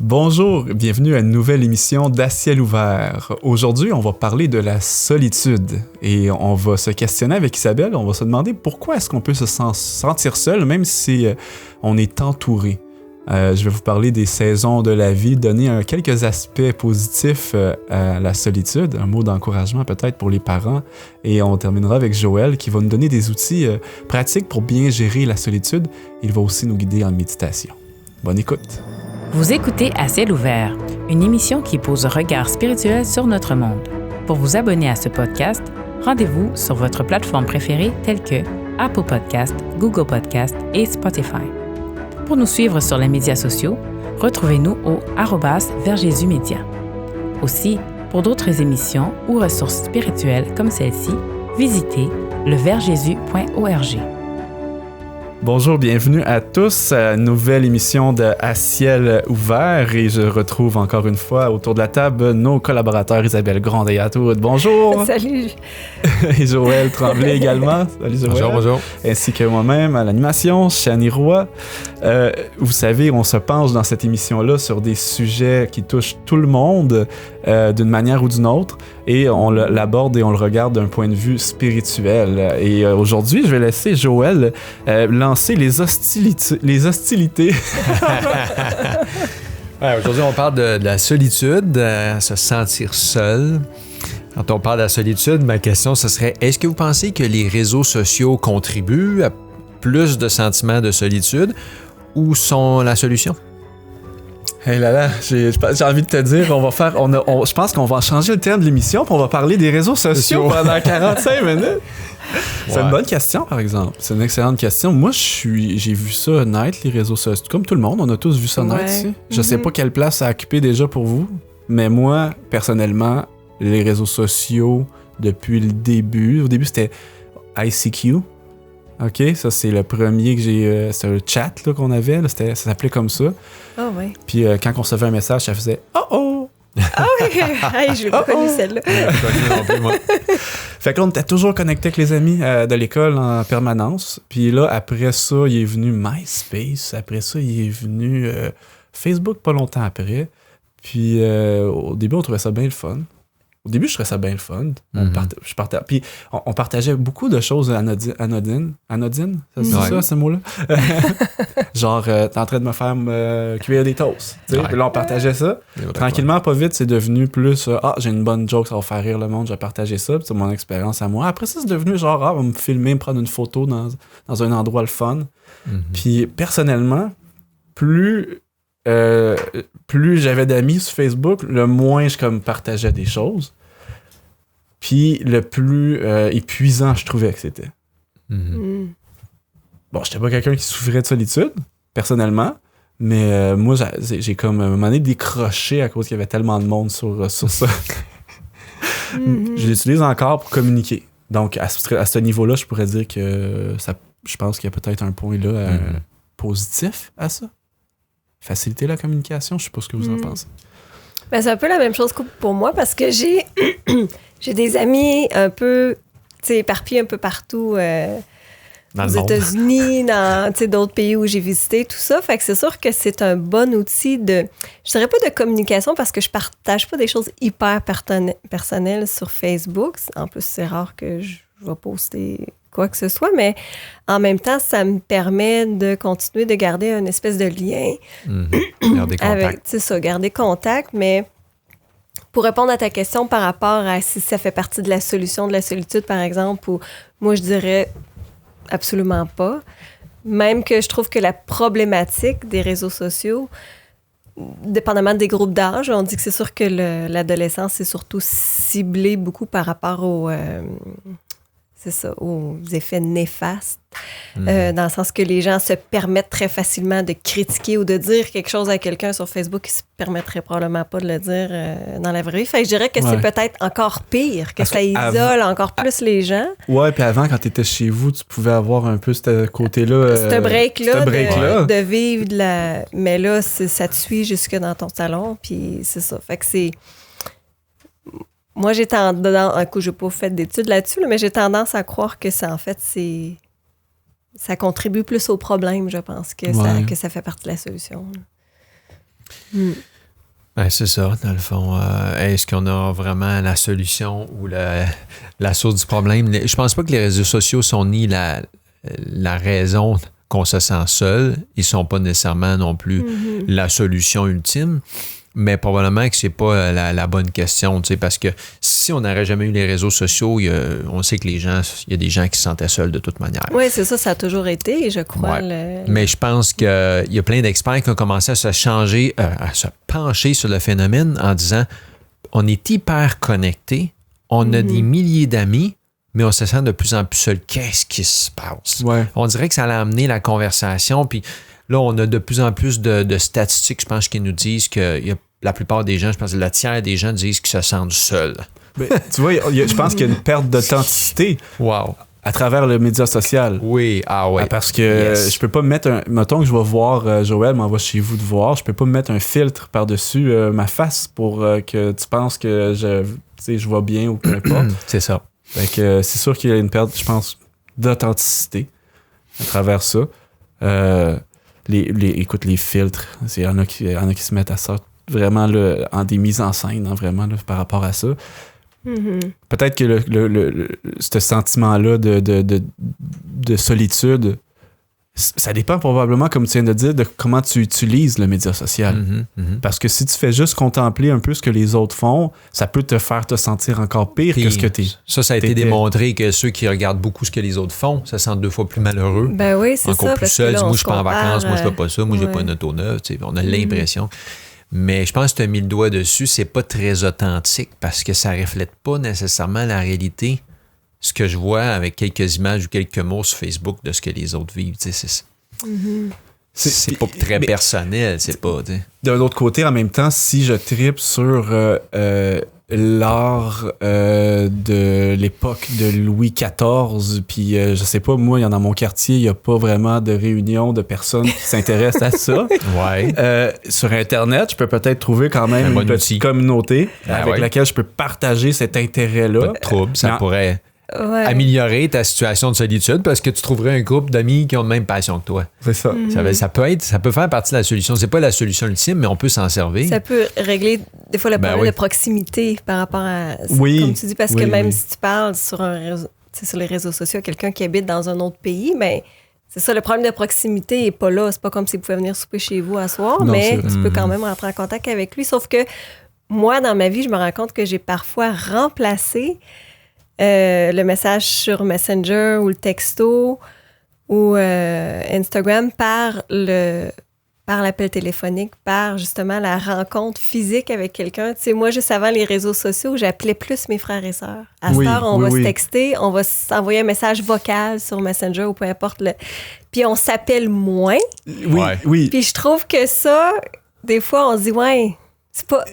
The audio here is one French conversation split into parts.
Bonjour, bienvenue à une nouvelle émission d'À ciel ouvert. Aujourd'hui, on va parler de la solitude et on va se questionner avec Isabelle, on va se demander pourquoi est-ce qu'on peut se sentir seul même si on est entouré. Je vais vous parler des saisons de la vie, donner quelques aspects positifs à la solitude, un mot d'encouragement peut-être pour les parents, et on terminera avec Joël qui va nous donner des outils pratiques pour bien gérer la solitude. Il va aussi nous guider en méditation. Bonne écoute! Vous écoutez À ciel ouvert, une émission qui pose un regard spirituel sur notre monde. Pour vous abonner à ce podcast, rendez-vous sur votre plateforme préférée telle que Apple Podcast, Google Podcast et Spotify. Pour nous suivre sur les médias sociaux, retrouvez-nous au @VersJésusMédia. Aussi, pour d'autres émissions ou ressources spirituelles comme celle-ci, visitez leversjésus.org. Bonjour, bienvenue à tous à une nouvelle émission de À ciel ouvert et je retrouve encore une fois autour de la table nos collaborateurs Isabelle Grandet-Yatoud. Bonjour! Salut! Et Joël Tremblay également. Salut Joël. Bonjour, bonjour. Ainsi que moi-même à l'animation, Chani Roy. Vous savez, on se penche dans cette émission-là sur des sujets qui touchent tout le monde d'une manière ou d'une autre et on l'aborde et on le regarde d'un point de vue spirituel. Et aujourd'hui, je vais laisser Joël lancer les hostilités. Ouais, aujourd'hui, on parle de la solitude, se sentir seul. Quand on parle de la solitude, ma question, ce serait, est-ce que vous pensez que les réseaux sociaux contribuent à plus de sentiments de solitude ou sont la solution? Hey là là, j'ai envie de te dire, je pense qu'on va changer le thème de l'émission, puis on va parler des réseaux sociaux pendant 45 minutes. C'est une bonne question, par exemple. C'est une excellente question. Moi, j'ai vu ça naître, les réseaux sociaux. Comme tout le monde, on a tous vu ça naître ici. Je sais pas quelle place ça a occupé déjà pour vous, mais moi, personnellement, les réseaux sociaux, depuis le début, au début, c'était ICQ. OK, ça, c'est le premier que j'ai... c'était un chat là, qu'on avait, là, ça s'appelait comme ça. Oh, oui. Puis quand on recevait un message, ça faisait « Oh oh! » Ah oui! Hey, je l'ai pas connu celle-là. Fait que là, on était toujours connectés avec les amis de l'école en permanence. Puis là, après ça, il est venu MySpace. Après ça, il est venu Facebook pas longtemps après. Puis au début, on trouvait ça bien le fun. Au début, je trouvais ça bien le fun. Puis on partageait beaucoup de choses anodines. Anodines? C'est ça, ce mot-là? Genre, t'es en train de me faire cuire des toasts. Puis là, on partageait ça. Tranquillement, pas vite, c'est devenu plus j'ai une bonne joke, ça va faire rire le monde, je vais partager ça. Puis c'est mon expérience à moi. Après ça, c'est devenu genre, on va me filmer, me prendre une photo dans un endroit le fun. Puis personnellement, plus j'avais d'amis sur Facebook, le moins je partageais des choses. Puis le plus épuisant je trouvais que c'était. Bon, j'étais pas quelqu'un qui souffrait de solitude, personnellement, mais moi, j'ai comme à un moment donné décroché à cause qu'il y avait tellement de monde sur ça. Je l'utilise encore pour communiquer. Donc, à ce niveau-là, je pourrais dire que je pense qu'il y a peut-être un point là positif à ça. Faciliter la communication, je sais pas ce que vous en pensez. Ben, c'est un peu la même chose que pour moi parce que j'ai des amis un peu éparpillés un peu partout aux États-Unis, dans d'autres pays où j'ai visité, tout ça. Fait que c'est sûr que c'est un bon outil je dirais pas de communication parce que je partage pas des choses hyper personnelles sur Facebook. En plus, c'est rare que je vais poster quoi que ce soit, mais en même temps, ça me permet de continuer de garder une espèce de lien. Garder contact. C'est ça, garder contact, mais pour répondre à ta question par rapport à si ça fait partie de la solution de la solitude, par exemple, ou moi, je dirais absolument pas. Même que je trouve que la problématique des réseaux sociaux, dépendamment des groupes d'âge, on dit que c'est sûr que l'adolescence est surtout ciblée beaucoup par rapport aux effets néfastes, dans le sens que les gens se permettent très facilement de critiquer ou de dire quelque chose à quelqu'un sur Facebook qui se permettrait probablement pas de le dire dans la vraie vie. Fait que je dirais que c'est peut-être encore pire, que ça isole encore plus les gens. Ouais, puis avant, quand tu étais chez vous, tu pouvais avoir un peu ce côté-là. Ce break-là. De vivre de la... Mais là, ça te suit jusque dans ton salon, puis c'est ça. Fait que c'est... Moi, j'ai tendance, un coup, je n'ai pas fait d'études là-dessus, mais j'ai tendance à croire que ça contribue plus au problème, je pense, que ça fait partie de la solution. Ben, c'est ça, dans le fond. Est-ce qu'on a vraiment la solution ou la source du problème? Je pense pas que les réseaux sociaux sont ni la raison qu'on se sent seul. Ils sont pas nécessairement non plus la solution ultime. Mais probablement que c'est pas la bonne question, tu sais, parce que si on n'aurait jamais eu les réseaux sociaux, on sait que il y a des gens qui se sentaient seuls de toute manière. Oui, c'est ça a toujours été, je crois. Ouais. Mais je pense qu'il y a plein d'experts qui ont commencé à à se pencher sur le phénomène en disant, on est hyper connectés, on a des milliers d'amis, mais on se sent de plus en plus seul. Qu'est-ce qui se passe? Ouais. On dirait que ça a amené la conversation, puis là, on a de plus en plus de statistiques, je pense, qui nous disent que la plupart des gens, je pense que le tiers des gens disent qu'ils se sentent seuls. Mais, tu vois, je pense qu'il y a une perte d'authenticité à travers le média social. Oui, Parce que je peux pas me mettre mettons que je vais voir Joël m'envoie chez vous de voir, je peux pas me mettre un filtre par-dessus ma face pour que tu penses que je vois bien ou peu importe. C'est ça. Fait que c'est sûr qu'il y a une perte, je pense, d'authenticité à travers ça. Écoute, les filtres, il y en a qui se mettent à ça vraiment là, en des mises en scène, hein, vraiment là, par rapport à ça. Peut-être que ce sentiment-là de solitude, ça dépend probablement, comme tu viens de dire, de comment tu utilises le média social. Parce que si tu fais juste contempler un peu ce que les autres font, ça peut te faire te sentir encore pire que ce que t'es. Ça a été démontré que ceux qui regardent beaucoup ce que les autres font, ça sent 2 fois plus malheureux. Ben oui, c'est encore ça. plus seul. Moi, je suis pas en vacances, moi, je fais pas ça, moi, j'ai pas une auto neuve. On a l'impression. Mais je pense que tu as mis le doigt dessus, c'est pas très authentique parce que ça reflète pas nécessairement la réalité. Ce que je vois avec quelques images ou quelques mots sur Facebook de ce que les autres vivent, c'est pas très personnel, c'est pas. T'sais. D'un autre côté, en même temps, si je trippe sur l'art de l'époque de Louis XIV, puis je sais pas, moi, dans mon quartier, il n'y a pas vraiment de réunion de personnes qui s'intéressent à ça. Sur Internet, je peux peut-être trouver quand même une petite communauté avec laquelle je peux partager cet intérêt-là. Pas de trouble, ça pourrait améliorer ta situation de solitude parce que tu trouverais un groupe d'amis qui ont la même passion que toi. C'est ça. Ça peut faire partie de la solution. C'est pas la solution ultime, mais on peut s'en servir. Ça peut régler des fois le problème de proximité par rapport à... comme tu dis, parce que même si tu parles sur les réseaux sociaux à quelqu'un qui habite dans un autre pays, mais c'est ça, le problème de proximité n'est pas là. C'est pas comme s'il pouvait venir souper chez vous à soir, mais tu peux quand même rentrer en contact avec lui. Sauf que moi, dans ma vie, je me rends compte que j'ai parfois remplacé le message sur Messenger ou le texto ou Instagram par l'appel téléphonique, par justement la rencontre physique avec quelqu'un. Tu sais, moi, juste avant les réseaux sociaux, j'appelais plus mes frères et sœurs. À cette heure, on va se texter, on va s'envoyer un message vocal sur Messenger ou peu importe. Puis on s'appelle moins. Oui. Puis je trouve que ça, des fois, on se dit,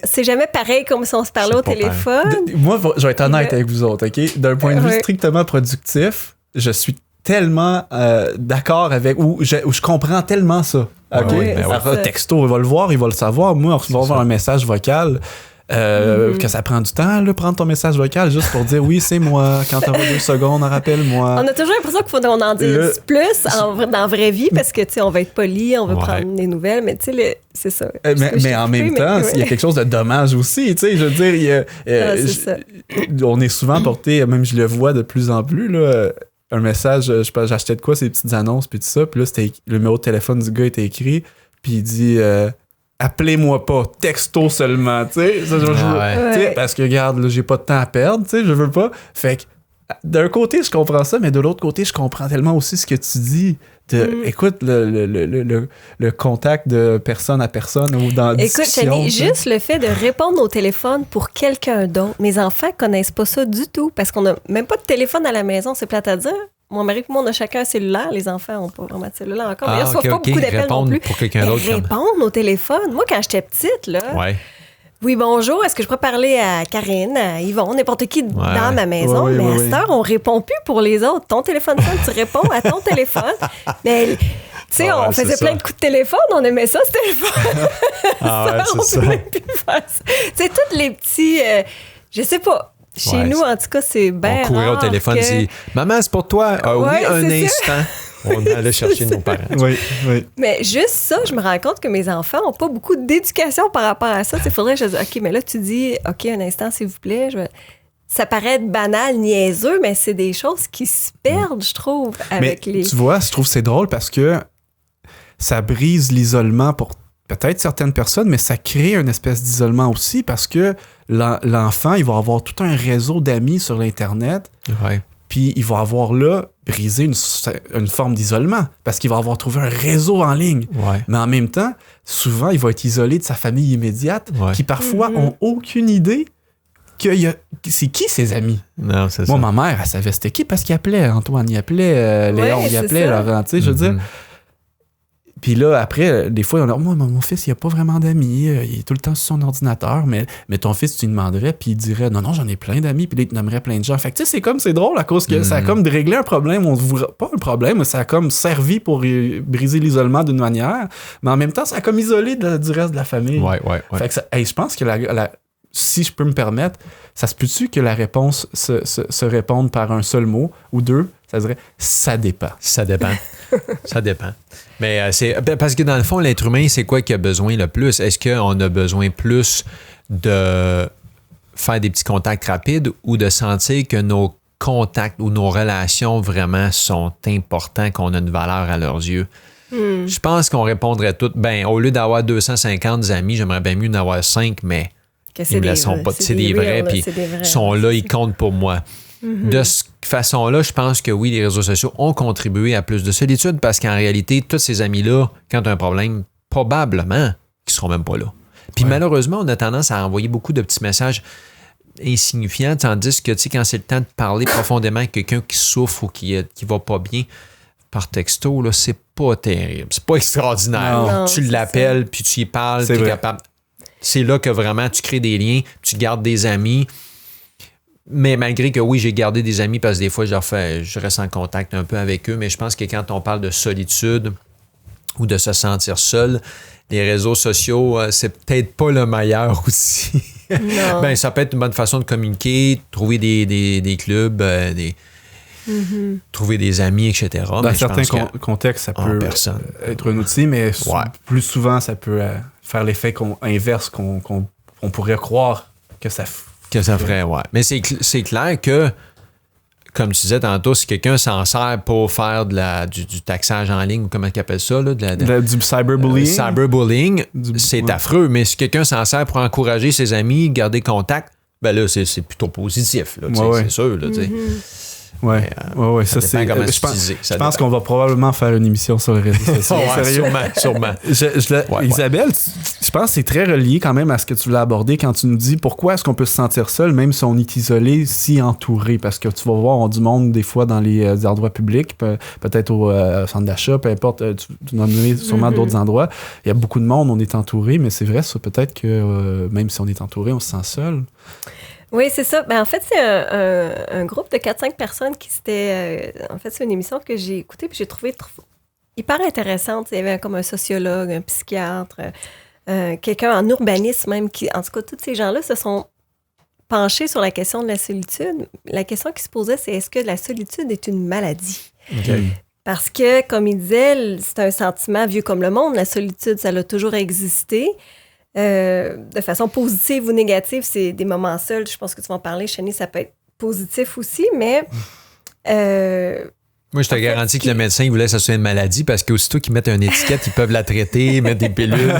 c'est jamais pareil comme si on se parlait au téléphone. Moi, je vais être honnête avec vous autres, OK? D'un point de vue strictement productif, je suis tellement d'accord avec... Ou je comprends tellement ça. OK? Texto, il va le voir, il va le savoir. Moi, on va avoir un message vocal. Que ça prend du temps, là, prendre ton message vocal juste pour dire oui, c'est moi. Quand t'auras 2 secondes, rappelle-moi. On a toujours l'impression qu'il faut qu'on en dise plus dans la vraie vie parce que, tu sais, on va être poli, on veut prendre des nouvelles, mais tu sais, c'est ça. Mais en même temps, il y a quelque chose de dommage aussi, tu sais, je veux dire, on est souvent porté, même je le vois de plus en plus, là, un message, j'achetais de quoi, ces petites annonces, puis tout ça, puis là, le numéro de téléphone du gars était écrit, puis il dit... appelez-moi pas, texto seulement, tu sais. Parce que, regarde, là, j'ai pas de temps à perdre, tu sais, je veux pas. Fait que, d'un côté, je comprends ça, mais de l'autre côté, je comprends tellement aussi ce que tu dis. Écoute, le contact de personne à personne ou dans la discussion. Écoute, Chani, juste le fait de répondre au téléphone pour quelqu'un d'autre. Mes enfants connaissent pas ça du tout parce qu'on a même pas de téléphone à la maison, c'est plate à dire. Mon mari et moi, on a chacun un cellulaire. Les enfants n'ont pas vraiment de cellulaire encore. Mais ils reçoivent pas beaucoup d'appels non plus. Pour quelqu'un d'autre. Répondre au téléphone. Moi, quand j'étais petite, là... Oui, bonjour. Est-ce que je pourrais parler à Karine, à Yvon, n'importe qui dans ma maison? Mais à cette heure, on répond plus pour les autres. Ton téléphone sonne, tu réponds à ton téléphone. Mais... Tu sais, on faisait plein de coups de téléphone, on aimait ça, ce téléphone. C'est ça. On peut plus faire ça. Tu sais, tous les petits... je sais pas. Chez nous, en tout cas, c'est bien on courait au téléphone, c'est « Maman, c'est pour toi. » Oui, un instant. On allait chercher nos parents. Oui, oui. Mais juste ça, je me rends compte que mes enfants n'ont pas beaucoup d'éducation par rapport à ça. Il faudrait que je dise, OK, mais là, tu dis, OK, un instant, s'il vous plaît. Ça paraît être banal, niaiseux, mais c'est des choses qui se perdent, je trouve, avec mais tu vois, je trouve que c'est drôle parce que ça brise l'isolement pour peut-être certaines personnes, mais ça crée une espèce d'isolement aussi parce que l'enfant, il va avoir tout un réseau d'amis sur l'Internet. Ouais. Puis il va avoir là brisé une forme d'isolement parce qu'il va avoir trouvé un réseau en ligne. Ouais. Mais en même temps, souvent, il va être isolé de sa famille immédiate qui parfois ont aucune idée c'est qui ses amis. Non, c'est Moi, ça. ma mère, elle savait c'était qui parce qu'il appelait Antoine, il appelait Léon, il appelait Laurent, tu sais, je veux dire. Puis là, après, des fois, on a moi, mon fils, il n'a pas vraiment d'amis. Il est tout le temps sur son ordinateur. Mais ton fils, tu lui demanderais, puis il dirait non, j'en ai plein d'amis. Puis là, il te nommerait plein de gens. Fait que, tu sais, c'est drôle à cause que ça a comme réglé un problème. Pas un problème, mais ça a comme servi pour briser l'isolement d'une manière. Mais en même temps, ça a comme isolé du reste de la famille. Ouais. Fait que je pense que si je peux me permettre, ça se peut-tu que la réponse se réponde par un seul mot ou deux? Ça dirait ça dépend. Ça dépend. Ça dépend. Mais c'est parce que dans le fond, l'être humain, c'est quoi qu'il a besoin le plus? Est-ce qu'on a besoin plus de faire des petits contacts rapides ou de sentir que nos contacts ou nos relations vraiment sont importants, qu'on a une valeur à leurs yeux? Je pense qu'on répondrait toutes, au lieu d'avoir 250 amis, j'aimerais bien mieux en avoir 5, mais ils me laisseront pas. C'est des vrais, puis ils sont là, ils comptent pour moi. De cette façon-là, je pense que oui, les réseaux sociaux ont contribué à plus de solitude parce qu'en réalité, tous ces amis-là, quand tu as un problème, probablement qu'ils seront même pas là. Puis malheureusement, on a tendance à envoyer beaucoup de petits messages insignifiants, tandis que, tu sais, quand c'est le temps de parler profondément avec quelqu'un qui souffre ou qui va pas bien, par texto, là, c'est pas terrible. C'est pas extraordinaire. Non, tu l'appelles, puis tu y parles, tu es capable. C'est là que vraiment tu crées des liens, tu gardes des amis. Mais malgré que oui, j'ai gardé des amis parce que des fois, je reste en contact un peu avec eux, mais je pense que quand on parle de solitude ou de se sentir seul, les réseaux sociaux, c'est peut-être pas le meilleur outil. Ça peut être une bonne façon de communiquer, trouver des clubs, trouver des amis, etc. Dans certains contextes, ça peut être un outil, mais plus souvent, ça peut faire l'effet inverse qu'on pourrait croire que ça ferait, ouais. Mais c'est clair que, comme tu disais tantôt, si quelqu'un s'en sert pour faire du taxage en ligne, ou comment tu appelles ça? Là, du cyberbullying. Cyberbullying, c'est affreux, mais si quelqu'un s'en sert pour encourager ses amis, garder contact, là, c'est plutôt positif, là, c'est sûr. Là, Ouais, ça c'est. Je pense qu'on va probablement faire une émission sur les réseaux sociaux. Sûrement. Isabelle, je pense que c'est très relié quand même à ce que tu voulais aborder quand tu nous dis pourquoi est-ce qu'on peut se sentir seul, même si on est isolé, si entouré. Parce que tu vas voir, on a du monde des fois dans les endroits publics, peut-être au centre d'achat, peu importe, tu vas nommer sûrement d'autres endroits. Il y a beaucoup de monde, on est entouré, mais c'est vrai, ça peut-être que même si on est entouré, on se sent seul. Oui, c'est ça. En fait, c'est un groupe de 4-5 personnes qui s'étaient... en fait, c'est une émission que j'ai écoutée puis j'ai trouvé hyper intéressante. Il y avait comme un sociologue, un psychiatre, quelqu'un en urbanisme même. En tout cas, tous ces gens-là se sont penchés sur la question de la solitude. La question qui se posait, c'est est-ce que la solitude est une maladie? Okay. Parce que, comme il disait, c'est un sentiment vieux comme le monde. La solitude, ça a toujours existé. De façon positive ou négative, c'est des moments seuls. Je pense que tu vas en parler, Chani, ça peut être positif aussi, mais... Moi, je te garantis que le médecin, il voulait que ça soit une maladie parce qu'aussitôt qu'ils mettent une étiquette, ils peuvent la traiter, mettre des pilules.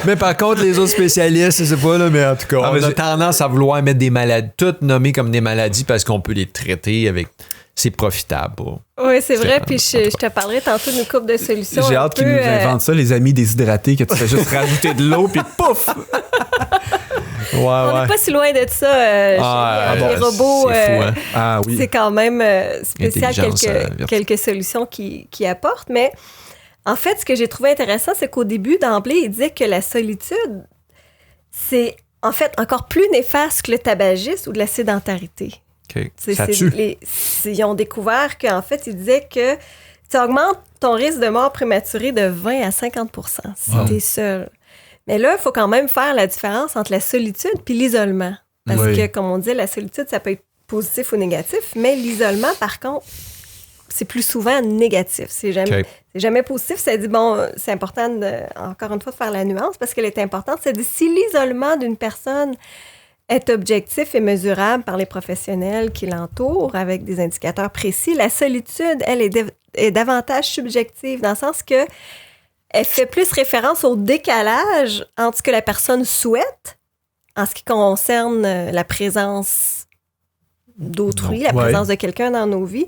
Mais par contre, les autres spécialistes, je sais pas, là, mais en tout cas, on a tendance à vouloir mettre des maladies, toutes nommées comme des maladies parce qu'on peut les traiter avec... C'est profitable. Oui, c'est vrai. Puis je te parlerai tantôt d'une couple de solutions. J'ai hâte qu'ils nous inventent ça, les amis déshydratés, que tu fais juste rajouter de l'eau, puis pouf! On n'est pas si loin de ça. Les robots, c'est quand même spécial quelques solutions qui apportent. Mais en fait, ce que j'ai trouvé intéressant, c'est qu'au début, d'emblée, il disait que la solitude, c'est en fait encore plus néfaste que le tabagisme ou de la sédentarité. Okay. Ça tue. Ils ont découvert qu'en fait, ils disaient que ça augmente ton risque de mort prématurée de 20 à 50 % si tu es seul. Mais là, il faut quand même faire la différence entre la solitude puis l'isolement. Parce que, comme on dit, la solitude, ça peut être positif ou négatif, mais l'isolement, par contre, c'est plus souvent négatif. C'est jamais positif. Ça dit, bon, c'est important, encore une fois, de faire la nuance parce qu'elle est importante. C'est dit, si l'isolement d'une personne est objectif et mesurable par les professionnels qui l'entourent avec des indicateurs précis, la solitude, elle, est davantage subjective dans le sens que elle fait plus référence au décalage entre ce que la personne souhaite en ce qui concerne la présence d'autrui, la présence de quelqu'un dans nos vies,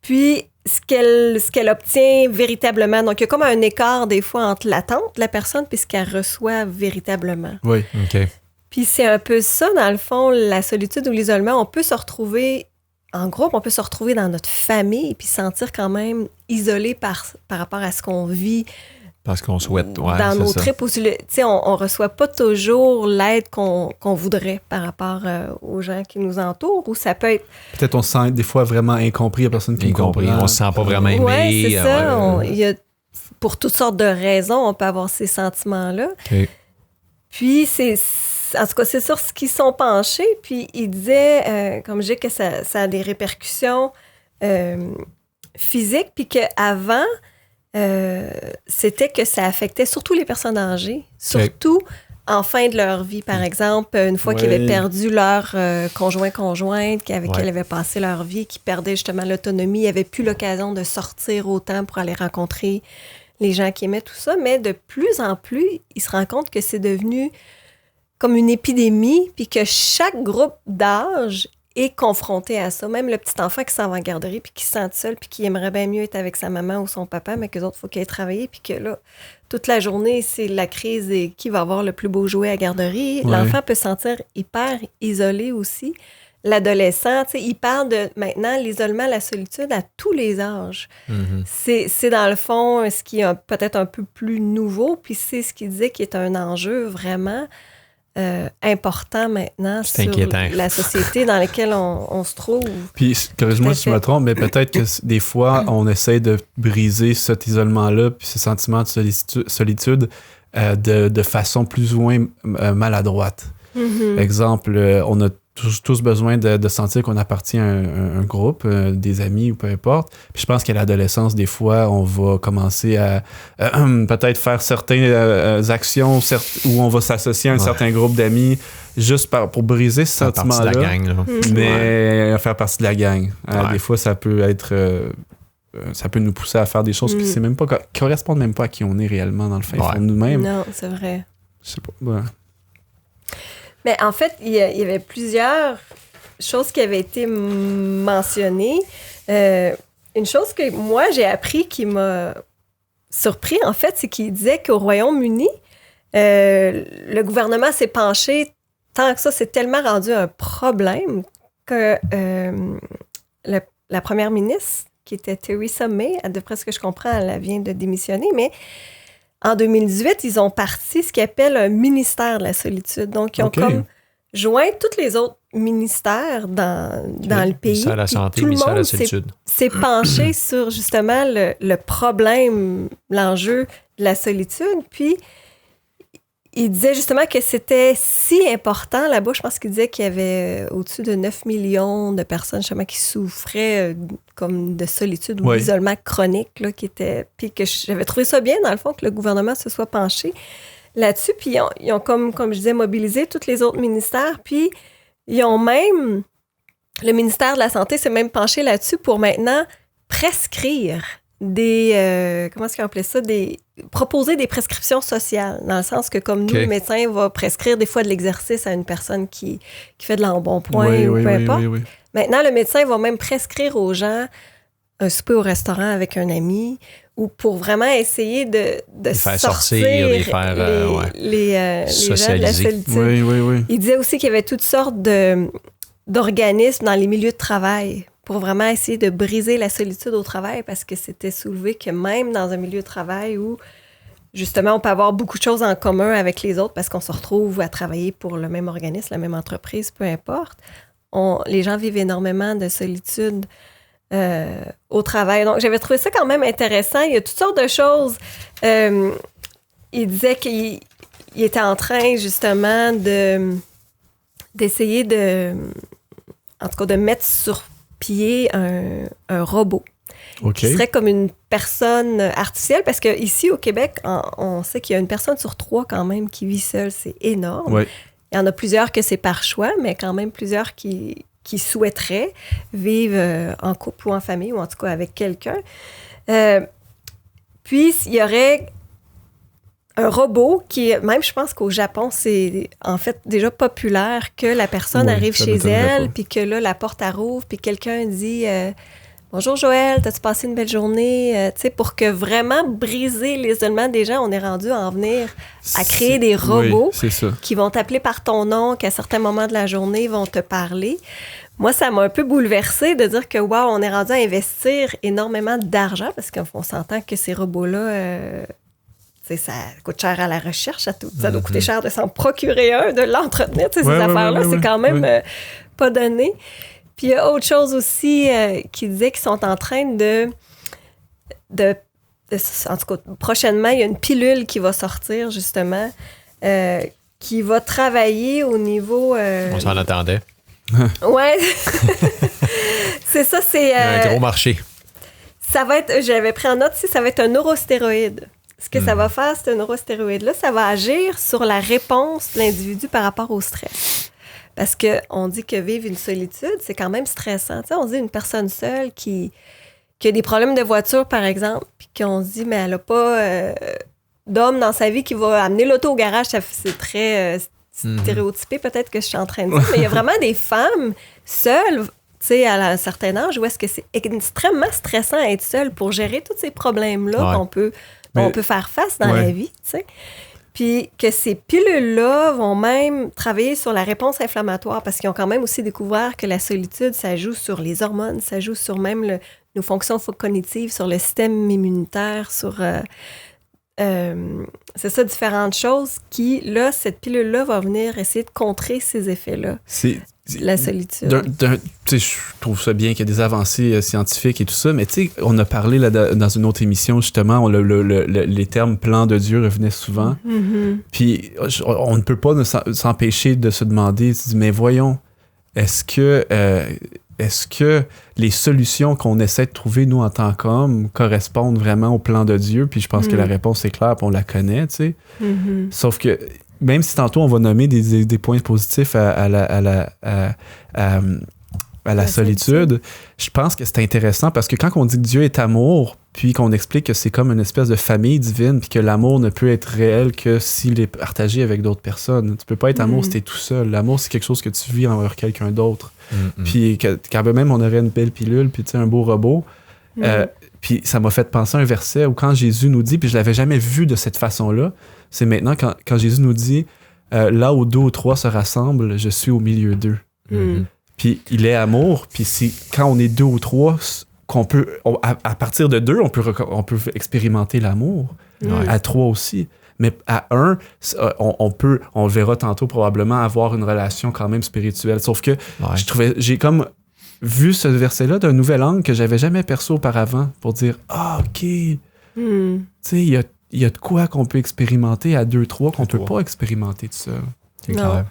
puis ce qu'elle obtient véritablement. Donc, il y a comme un écart des fois entre l'attente de la personne puis ce qu'elle reçoit véritablement. Oui, OK. Puis c'est un peu ça, dans le fond, la solitude ou l'isolement. On peut se retrouver en groupe, on peut se retrouver dans notre famille puis se sentir quand même isolé par rapport à ce qu'on vit. Parce qu'on souhaite, dans nos trips aussi, on reçoit pas toujours l'aide qu'on voudrait par rapport aux gens qui nous entourent, ou ça peut être... Peut-être on se sent des fois vraiment incompris, il y a personne qui nous comprend. On se sent pas vraiment aimé. Oui, c'est ça. Il y a, pour toutes sortes de raisons, on peut avoir ces sentiments-là. Okay. Puis, en tout cas, c'est sur ce qu'ils sont penchés. Puis, ils disaient, comme je dis, que ça a des répercussions physiques, puis qu'avant... c'était que ça affectait surtout les personnes âgées, surtout en fin de leur vie, par exemple, une fois qu'ils avaient perdu leur conjointe avec qui ils avaient passé leur vie, qui perdaient justement l'autonomie, ils n'avaient plus l'occasion de sortir autant pour aller rencontrer les gens qui aimaient tout ça, mais de plus en plus, ils se rendent compte que c'est devenu comme une épidémie, puis que chaque groupe d'âge est confronté à ça. Même le petit enfant qui s'en va en garderie puis qui se sent seul puis qui aimerait bien mieux être avec sa maman ou son papa, mais que les autres, il faut qu'il aille travailler puis que là, toute la journée, c'est la crise et qui va avoir le plus beau jouet à garderie. Ouais. L'enfant peut se sentir hyper isolé aussi. L'adolescent, tu sais, il parle de, maintenant, l'isolement, la solitude à tous les âges. Mm-hmm. C'est dans le fond ce qui est peut-être un peu plus nouveau, puis c'est ce qu'il disait qui est un enjeu vraiment important maintenant sur la société dans laquelle on se trouve. Puis, corrige-moi si je me trompe, mais peut-être que des fois, on essaie de briser cet isolement-là puis ce sentiment de solitude de façon plus ou moins maladroite. Mm-hmm. Exemple, on a tous besoin de sentir qu'on appartient à un groupe, des amis ou peu importe. Puis je pense qu'à l'adolescence, des fois, on va commencer à peut-être faire certaines actions où on va s'associer à un certain groupe d'amis juste pour briser ce sentiment-là. Faire partie de la gang, là. Mais faire partie de la gang. Des fois, ça peut être... ça peut nous pousser à faire des choses qui correspondent même pas à qui on est réellement dans le fin fond de nous-mêmes. Non, c'est vrai. Je sais pas. Ouais. Mais en fait, il y avait plusieurs choses qui avaient été mentionnées. Une chose que moi, j'ai appris qui m'a surpris, en fait, c'est qu'il disait qu'au Royaume-Uni, le gouvernement s'est penché tant que ça, c'est tellement rendu un problème que la première ministre, qui était Theresa May, d'après ce que je comprends, elle vient de démissionner, mais... En 2018, ils ont parti ce qu'ils appellent un ministère de la solitude. Donc, ils ont comme joint tous les autres ministères dans le pays. Ministère de la santé, ministère de la solitude. S'est penché sur justement le problème, l'enjeu de la solitude. Puis, il disait justement que c'était si important là-bas. Je pense qu'il disait qu'il y avait au-dessus de 9 millions de personnes justement qui souffraient comme de solitude ou d'isolement chronique, là, qui était... Puis que j'avais trouvé ça bien, dans le fond, que le gouvernement se soit penché là-dessus. Puis ils ont comme je disais, mobilisé tous les autres ministères. Puis ils ont même... Le ministère de la Santé s'est même penché là-dessus pour maintenant prescrire des... comment est-ce qu'on appelait ça? Proposer des prescriptions sociales, dans le sens que comme nous, le médecin va prescrire des fois de l'exercice à une personne qui fait de l'embonpoint ou peu importe. Oui. Maintenant, le médecin va même prescrire aux gens un souper au restaurant avec un ami ou pour vraiment essayer de faire sortir les faire les gens de la solitude. Oui. Il disait aussi qu'il y avait toutes sortes d'organismes dans les milieux de travail pour vraiment essayer de briser la solitude au travail, parce que c'était soulevé que même dans un milieu de travail où, justement, on peut avoir beaucoup de choses en commun avec les autres parce qu'on se retrouve à travailler pour le même organisme, la même entreprise, peu importe, les gens vivent énormément de solitude au travail. Donc, j'avais trouvé ça quand même intéressant. Il y a toutes sortes de choses. Il disait qu'il était en train, justement, d'essayer en tout cas, de mettre sur pied un robot qui serait comme une personne artificielle, parce qu'ici, au Québec, on sait qu'il y a une personne sur 3 quand même qui vit seule. C'est énorme. Oui. Il y en a plusieurs que c'est par choix, mais quand même plusieurs qui souhaiteraient vivre en couple ou en famille, ou en tout cas avec quelqu'un. Puis, il y aurait un robot qui, même je pense qu'au Japon, c'est en fait déjà populaire que la personne arrive chez elle, puis que là, la porte elle rouvre, puis quelqu'un dit « Bonjour Joël, t'as-tu passé une belle journée? » Tu sais, pour que vraiment briser l'isolement des gens, on est rendu à en venir à créer des robots qui vont t'appeler par ton nom, qu'à certains moments de la journée vont te parler. Moi, ça m'a un peu bouleversée de dire que, wow, on est rendu à investir énormément d'argent, parce qu'on s'entend que ces robots-là... ça coûte cher à la recherche, ça doit coûter cher de s'en procurer un, de l'entretenir, ces affaires-là, c'est quand même pas donné. Puis il y a autre chose aussi qui disait qu'ils sont en train de... En tout cas, prochainement, il y a une pilule qui va sortir, justement, qui va travailler au niveau... On s'en attendait. Ouais. C'est ça, c'est... un gros marché. Ça va être... J'avais pris en note, ça va être un neurostéroïde. Ce que ça va faire, ce neurostéroïde-là, ça va agir sur la réponse de l'individu par rapport au stress. Parce qu'on dit que vivre une solitude, c'est quand même stressant. Tu sais, on dit une personne seule qui a des problèmes de voiture, par exemple, puis qu'on se dit, mais elle n'a pas d'homme dans sa vie qui va amener l'auto au garage. C'est très stéréotypé, peut-être que je suis en train de dire, mais il y a vraiment des femmes seules, tu sais, à un certain âge, où est-ce que c'est extrêmement stressant à être seule pour gérer tous ces problèmes-là qu'on peut faire face dans la vie, tu sais. Puis que ces pilules-là vont même travailler sur la réponse inflammatoire, parce qu'ils ont quand même aussi découvert que la solitude, ça joue sur les hormones, ça joue sur même nos fonctions cognitives, sur le système immunitaire, sur... c'est ça, différentes choses qui, là, cette pilule-là va venir essayer de contrer ces effets-là. La solitude. Je trouve ça bien qu'il y ait des avancées scientifiques et tout ça, mais on a parlé là, dans une autre émission, justement, les termes « plan de Dieu » revenaient souvent. Mm-hmm. Puis on ne peut pas s'empêcher de se demander, mais voyons, est-ce que les solutions qu'on essaie de trouver, nous, en tant qu'hommes, correspondent vraiment au plan de Dieu? Puis je pense que la réponse est claire, puis on la connaît, tu sais. Mm-hmm. Sauf que même si tantôt on va nommer des points positifs à la solitude, je pense que c'est intéressant parce que quand on dit que Dieu est amour, puis qu'on explique que c'est comme une espèce de famille divine, puis que l'amour ne peut être réel que s'il est partagé avec d'autres personnes. Tu peux pas être amour si t'es tout seul. L'amour, c'est quelque chose que tu vis envers quelqu'un d'autre. Puis quand même on aurait une belle pilule, puis un beau robot, puis ça m'a fait penser à un verset où quand Jésus nous dit, puis je l'avais jamais vu de cette façon-là, c'est maintenant quand Jésus nous dit là où 2 ou 3 se rassemblent, je suis au milieu d'eux. Puis il est amour, puis c'est quand on est 2 ou 3 qu'on peut, à partir de 2, on peut expérimenter l'amour. À 3 aussi. Mais à 1, on le verra tantôt probablement avoir une relation quand même spirituelle. Sauf que j'ai comme vu ce verset-là d'un nouvel angle que j'avais jamais perçu auparavant pour dire OK. Tu sais, il y a de quoi qu'on peut expérimenter à 2-3 qu'on peut pas expérimenter tout seul. C'est clair.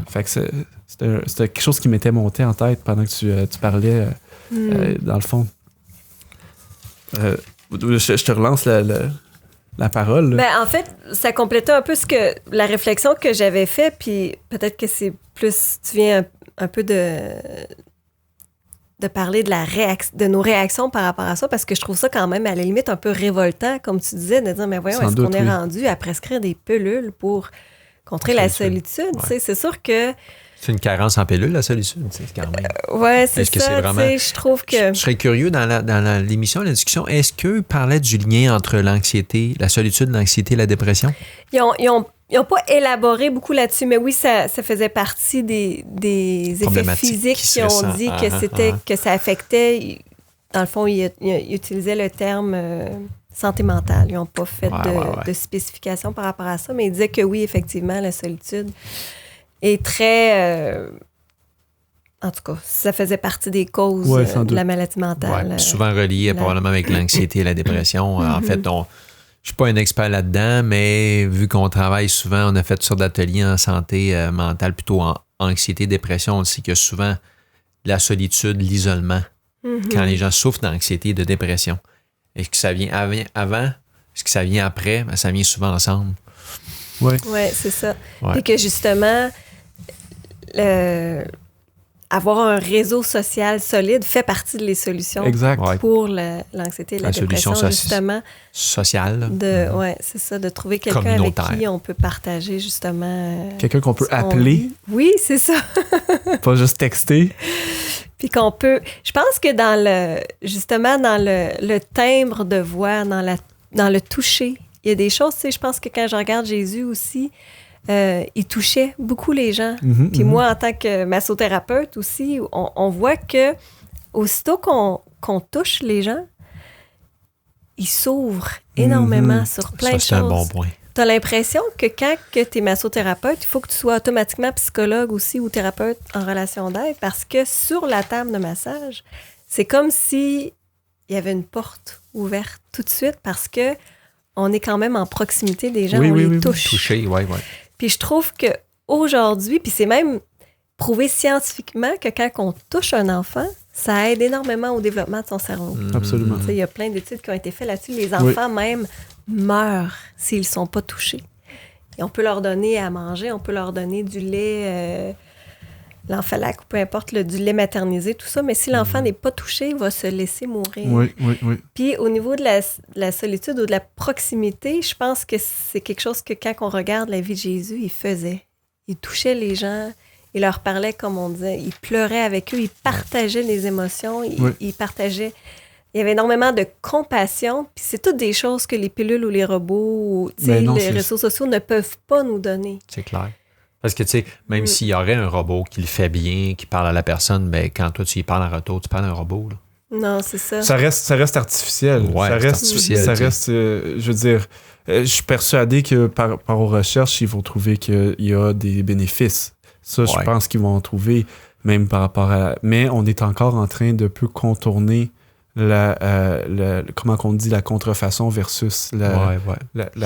Fait que c'était quelque chose qui m'était monté en tête pendant que tu parlais, dans le fond. Je te relance la parole. Ben, en fait, ça complétait un peu la réflexion que j'avais faite, puis peut-être que c'est plus... Tu viens un peu de parler de nos réactions par rapport à ça, parce que je trouve ça quand même, à la limite, un peu révoltant, comme tu disais, de dire, mais voyons, est-ce qu'on est rendu à prescrire des pilules pour contrer la solitude? C'est sûr que... C'est une carence en pilule, la solitude, quand même. Oui, c'est ça. Que c'est vraiment... Je trouve que... Je serais curieux, dans l'émission, la discussion, est-ce qu'eux parlaient du lien entre l'anxiété, la solitude, l'anxiété et la dépression? Ils n'ont pas élaboré beaucoup là-dessus, mais oui, ça faisait partie des effets physiques qui ont dit que ça affectait. Dans le fond, ils utilisaient le terme santé mentale. Ils n'ont pas fait de spécification par rapport à ça, mais ils disaient que oui, effectivement, la solitude est très... en tout cas, ça faisait partie des causes de la maladie mentale. Souvent relié probablement avec l'anxiété et la dépression. En fait, je ne suis pas un expert là-dedans, mais vu qu'on travaille souvent, on a fait toutes sortes d'ateliers en santé mentale, plutôt en anxiété, dépression, on sait qu'il y a souvent la solitude, l'isolement quand les gens souffrent d'anxiété et de dépression. Est-ce que ça vient avant? Est-ce que ça vient après? Ben, ça vient souvent ensemble. Oui, c'est ça. Ouais. Puis que justement, avoir un réseau social solide fait partie des solutions exact. Ouais. pour l'anxiété et la dépression, justement. Sociale. Ouais, c'est ça, de trouver quelqu'un avec qui on peut partager justement. Quelqu'un qu'on peut ce qu'on appeler. vit. Oui, c'est ça. Pas juste texter. Puis qu'on peut. Je pense que dans le timbre de voix, dans le toucher, il y a des choses, tu sais, je pense que quand je regarde Jésus aussi, il touchait beaucoup les gens. Puis moi, en tant que massothérapeute aussi, on voit que aussitôt qu'on touche les gens, ils s'ouvrent énormément sur plein de choses. C'est un bon point. Tu as l'impression que quand tu es massothérapeute, il faut que tu sois automatiquement psychologue aussi ou thérapeute en relation d'aide parce que sur la table de massage, c'est comme si il y avait une porte ouverte tout de suite parce que on est quand même en proximité des gens, on les touche. Toucher, oui. Puis je trouve qu'aujourd'hui, puis c'est même prouvé scientifiquement que quand on touche un enfant, ça aide énormément au développement de son cerveau. Absolument. Il y a plein d'études qui ont été faites là-dessus. Les enfants même meurent s'ils ne sont pas touchés. Et on peut leur donner à manger, on peut leur donner du lait, l'enfalac ou peu importe, du lait maternisé, tout ça. Mais si l'enfant n'est pas touché, il va se laisser mourir. Oui. Puis au niveau de la solitude ou de la proximité, je pense que c'est quelque chose que quand on regarde la vie de Jésus, il faisait. Il touchait les gens, il leur parlait comme on disait, il pleurait avec eux, il partageait les émotions, il partageait... Il y avait énormément de compassion, puis c'est toutes des choses que les pilules ou les robots ou les réseaux sociaux ne peuvent pas nous donner. C'est clair. Parce que, tu sais, même s'il y aurait un robot qui le fait bien, qui parle à la personne, ben, quand toi, tu y parles en retour, tu parles à un robot, là. Non, c'est ça. Ça reste artificiel. Ouais, ça reste artificiel. Ça reste je veux dire, je suis persuadé que par aux recherches, ils vont trouver qu'il y a des bénéfices. Ça, je pense qu'ils vont en trouver, même par rapport à... Mais on est encore en train de peu contourner comment qu'on dit, la contrefaçon versus la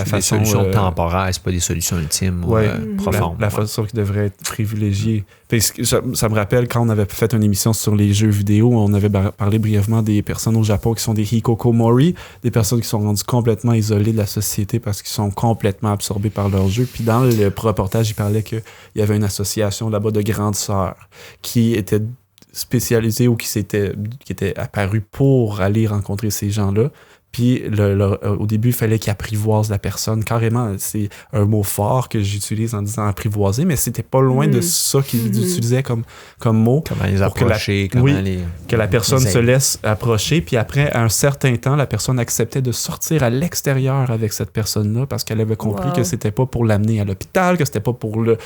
façon... Des solutions temporaires, c'est pas des solutions ultimes ou profondes. La façon qui devrait être privilégiée. Parce que ça me rappelle quand on avait fait une émission sur les jeux vidéo, on avait parlé brièvement des personnes au Japon qui sont des hikikomori, des personnes qui sont rendues complètement isolées de la société parce qu'ils sont complètement absorbés par leurs jeux. Puis dans le reportage, il parlait qu'il y avait une association là-bas de grandes sœurs qui était spécialisé ou qui était apparu pour aller rencontrer ces gens-là. Puis au début, il fallait qu'ils apprivoisent la personne. Carrément, c'est un mot fort que j'utilise en disant apprivoiser, mais c'était pas loin de ça qu'ils utilisaient comme mot. Comment les approcher, que la personne se laisse approcher. Puis après, à un certain temps, la personne acceptait de sortir à l'extérieur avec cette personne-là parce qu'elle avait compris que c'était pas pour l'amener à l'hôpital, que c'était pas pour tu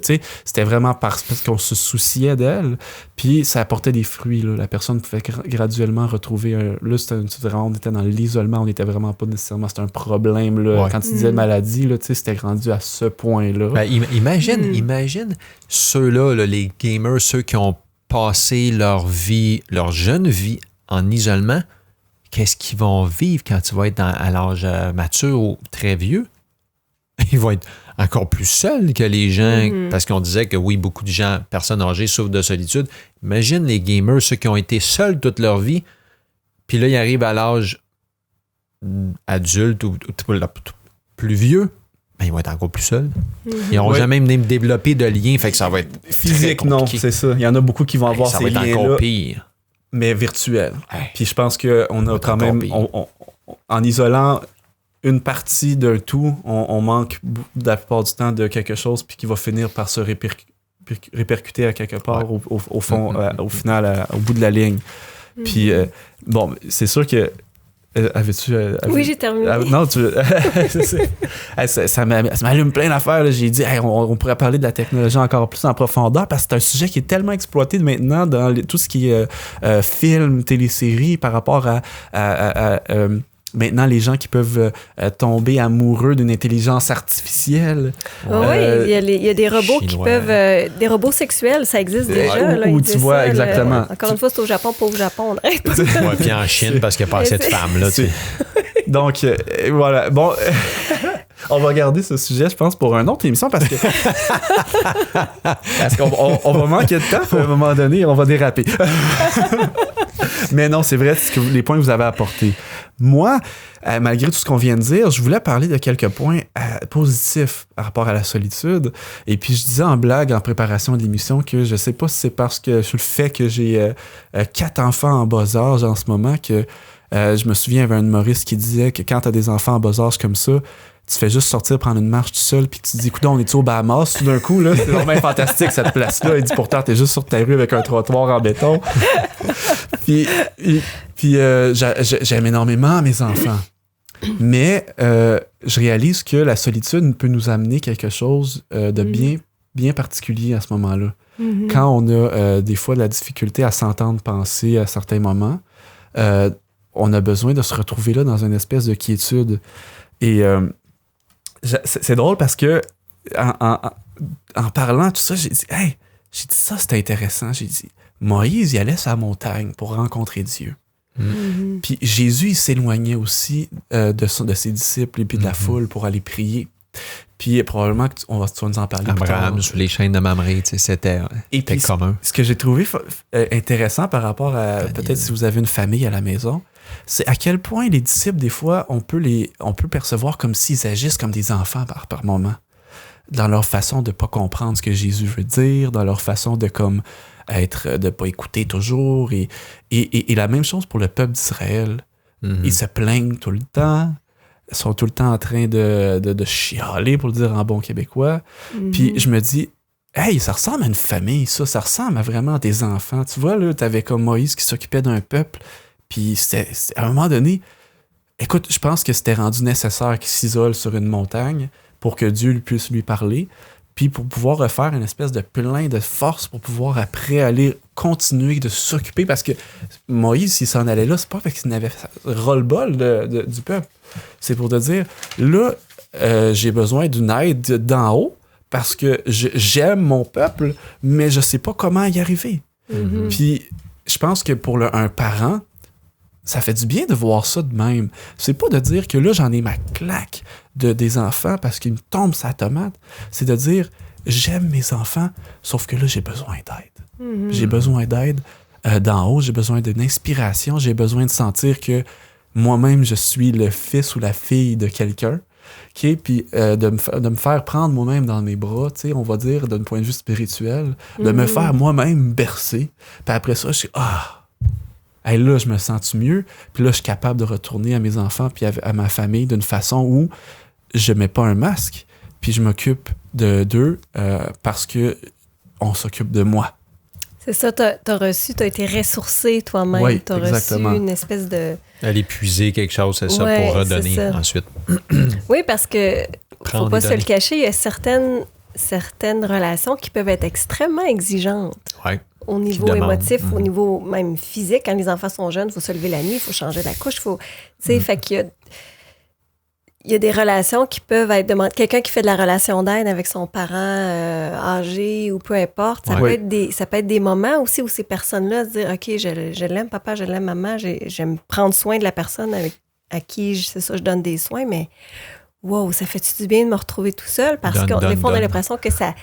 sais, c'était vraiment parce qu'on se souciait d'elle. Puis ça apportait des fruits, là. La personne pouvait graduellement retrouver là, on était dans l'isolement, on n'était vraiment pas nécessairement, c'était un problème, là. Ouais. Quand tu disais maladie, là, tu sais, c'était rendu à ce point-là. Ben, imagine ceux-là, là, les gamers, ceux qui ont passé leur jeune vie en isolement, qu'est-ce qu'ils vont vivre quand tu vas être à l'âge mature ou très vieux? Ils vont être encore plus seuls que les gens, parce qu'on disait que oui, beaucoup de gens, personnes âgées, souffrent de solitude. Imagine les gamers, ceux qui ont été seuls toute leur vie, puis là, ils arrivent à l'âge adulte ou plus vieux, ben, ils vont être encore plus seuls. Ils n'auront jamais même développé de lien, fait que ça va être physique, non, c'est ça. Il y en a beaucoup qui vont avoir ces liens-là. Ça va être encore pire. Mais virtuel. Puis je pense qu'on a quand même, en isolant une partie d'un tout, on manque la plupart du temps de quelque chose puis qui va finir par se répercuter à quelque part au fond, au final, au bout de la ligne. Puis, bon, c'est sûr que... Oui, j'ai terminé. Non, ça m'allume plein d'affaires. Là. J'ai dit, on pourrait parler de la technologie encore plus en profondeur parce que c'est un sujet qui est tellement exploité maintenant dans tout ce qui est film, téléséries par rapport à maintenant, les gens qui peuvent tomber amoureux d'une intelligence artificielle. Oui, il y a des robots qui peuvent... des robots sexuels, ça existe déjà. Où tu vois, exactement. Encore une fois, c'est au Japon, pas au Japon. Puis en Chine, parce qu'il n'y a pas assez de femmes. Là, donc, voilà. Bon, on va garder ce sujet, je pense, pour une autre émission parce qu'on va manquer de temps. À un moment donné, on va déraper. Mais non, c'est vrai, les points que vous avez apportés. Moi, malgré tout ce qu'on vient de dire, je voulais parler de quelques points positifs par rapport à la solitude. Et puis, je disais en blague, en préparation de l'émission, que je sais pas si c'est parce que sur le fait que j'ai 4 enfants en bas âge en ce moment que je me souviens, il y avait un humoriste qui disait que quand tu as des enfants en bas âge comme ça, tu fais juste sortir, prendre une marche tout seul, puis tu te dis, écoute, on est-tu au Bahamas? Tout d'un coup, là, c'est vraiment fantastique, cette place-là. Il dit, pourtant, t'es juste sur ta rue avec un trottoir en béton. Puis j'aime énormément mes enfants. Mais je réalise que la solitude peut nous amener quelque chose de bien particulier à ce moment-là. Mm-hmm. Quand on a des fois de la difficulté à s'entendre penser à certains moments, on a besoin de se retrouver là dans une espèce de quiétude. Et c'est drôle parce que en parlant tout ça, j'ai dit ça, c'est intéressant. J'ai dit, Moïse, il allait sur la montagne pour rencontrer Dieu. Mm-hmm. Puis Jésus, il s'éloignait aussi de ses disciples et puis de la foule pour aller prier. Puis probablement que tu vas nous en parler plus tard. Abraham sous les chaînes de Mamré, c'était commun. Ce que j'ai trouvé intéressant par rapport à peut-être si vous avez une famille à la maison, c'est à quel point les disciples, des fois, on peut percevoir comme s'ils agissent comme des enfants par moment. Dans leur façon de ne pas comprendre ce que Jésus veut dire, dans leur façon de ne pas écouter toujours. Et la même chose pour le peuple d'Israël. Mm-hmm. Ils se plaignent tout le temps. Ils sont tout le temps en train de chialer, pour le dire en bon québécois. Mm-hmm. Puis je me dis, hey, ça ressemble à une famille, ça ressemble à vraiment des enfants. Tu vois, là, t'avais comme Moïse qui s'occupait d'un peuple. Puis à un moment donné, écoute, je pense que c'était rendu nécessaire qu'il s'isole sur une montagne pour que Dieu puisse lui parler, puis pour pouvoir refaire une espèce de plein de force pour pouvoir après aller continuer de s'occuper, parce que Moïse, s'il s'en allait là, c'est pas parce qu'il n'avait ras-le-bol du peuple. C'est pour te dire, là, j'ai besoin d'une aide d'en haut, parce que j'aime mon peuple, mais je sais pas comment y arriver. Mm-hmm. Puis je pense que pour un parent, ça fait du bien de voir ça de même. C'est pas de dire que là, j'en ai ma claque des enfants parce qu'ils me tombent sa tomate. C'est de dire, j'aime mes enfants, sauf que là, j'ai besoin d'aide. Mm-hmm. J'ai besoin d'aide d'en haut, j'ai besoin d'une inspiration, j'ai besoin de sentir que moi-même, je suis le fils ou la fille de quelqu'un. Okay? Puis de me faire prendre moi-même dans mes bras, on va dire, d'un point de vue spirituel, de me faire moi-même bercer. Puis après ça, je suis hey, là, je me sens mieux. Puis là, je suis capable de retourner à mes enfants puis à ma famille d'une façon où je mets pas un masque. Puis je m'occupe d'eux parce que on s'occupe de moi. C'est ça, t'as été ressourcé toi-même. Oui, t'as exactement. reçu une espèce de... Aller puiser quelque chose, c'est ça, pour redonner ensuite. Oui, parce que faut pas se le cacher, il y a certaines relations qui peuvent être extrêmement exigeantes. Ouais. Au niveau émotif, au niveau même physique. Quand les enfants sont jeunes, il faut se lever la nuit, il faut changer la couche, fait qu'il y a des relations qui peuvent être demandées. Quelqu'un qui fait de la relation d'aide avec son parent âgé ou peu importe, ça peut être des moments aussi où ces personnes-là se disent « OK, je l'aime papa, je l'aime maman, j'aime prendre soin de la personne à qui, je donne des soins, mais... » Wow, ça fait-tu du bien de me retrouver tout seul? Parce que des fois, on a l'impression que ça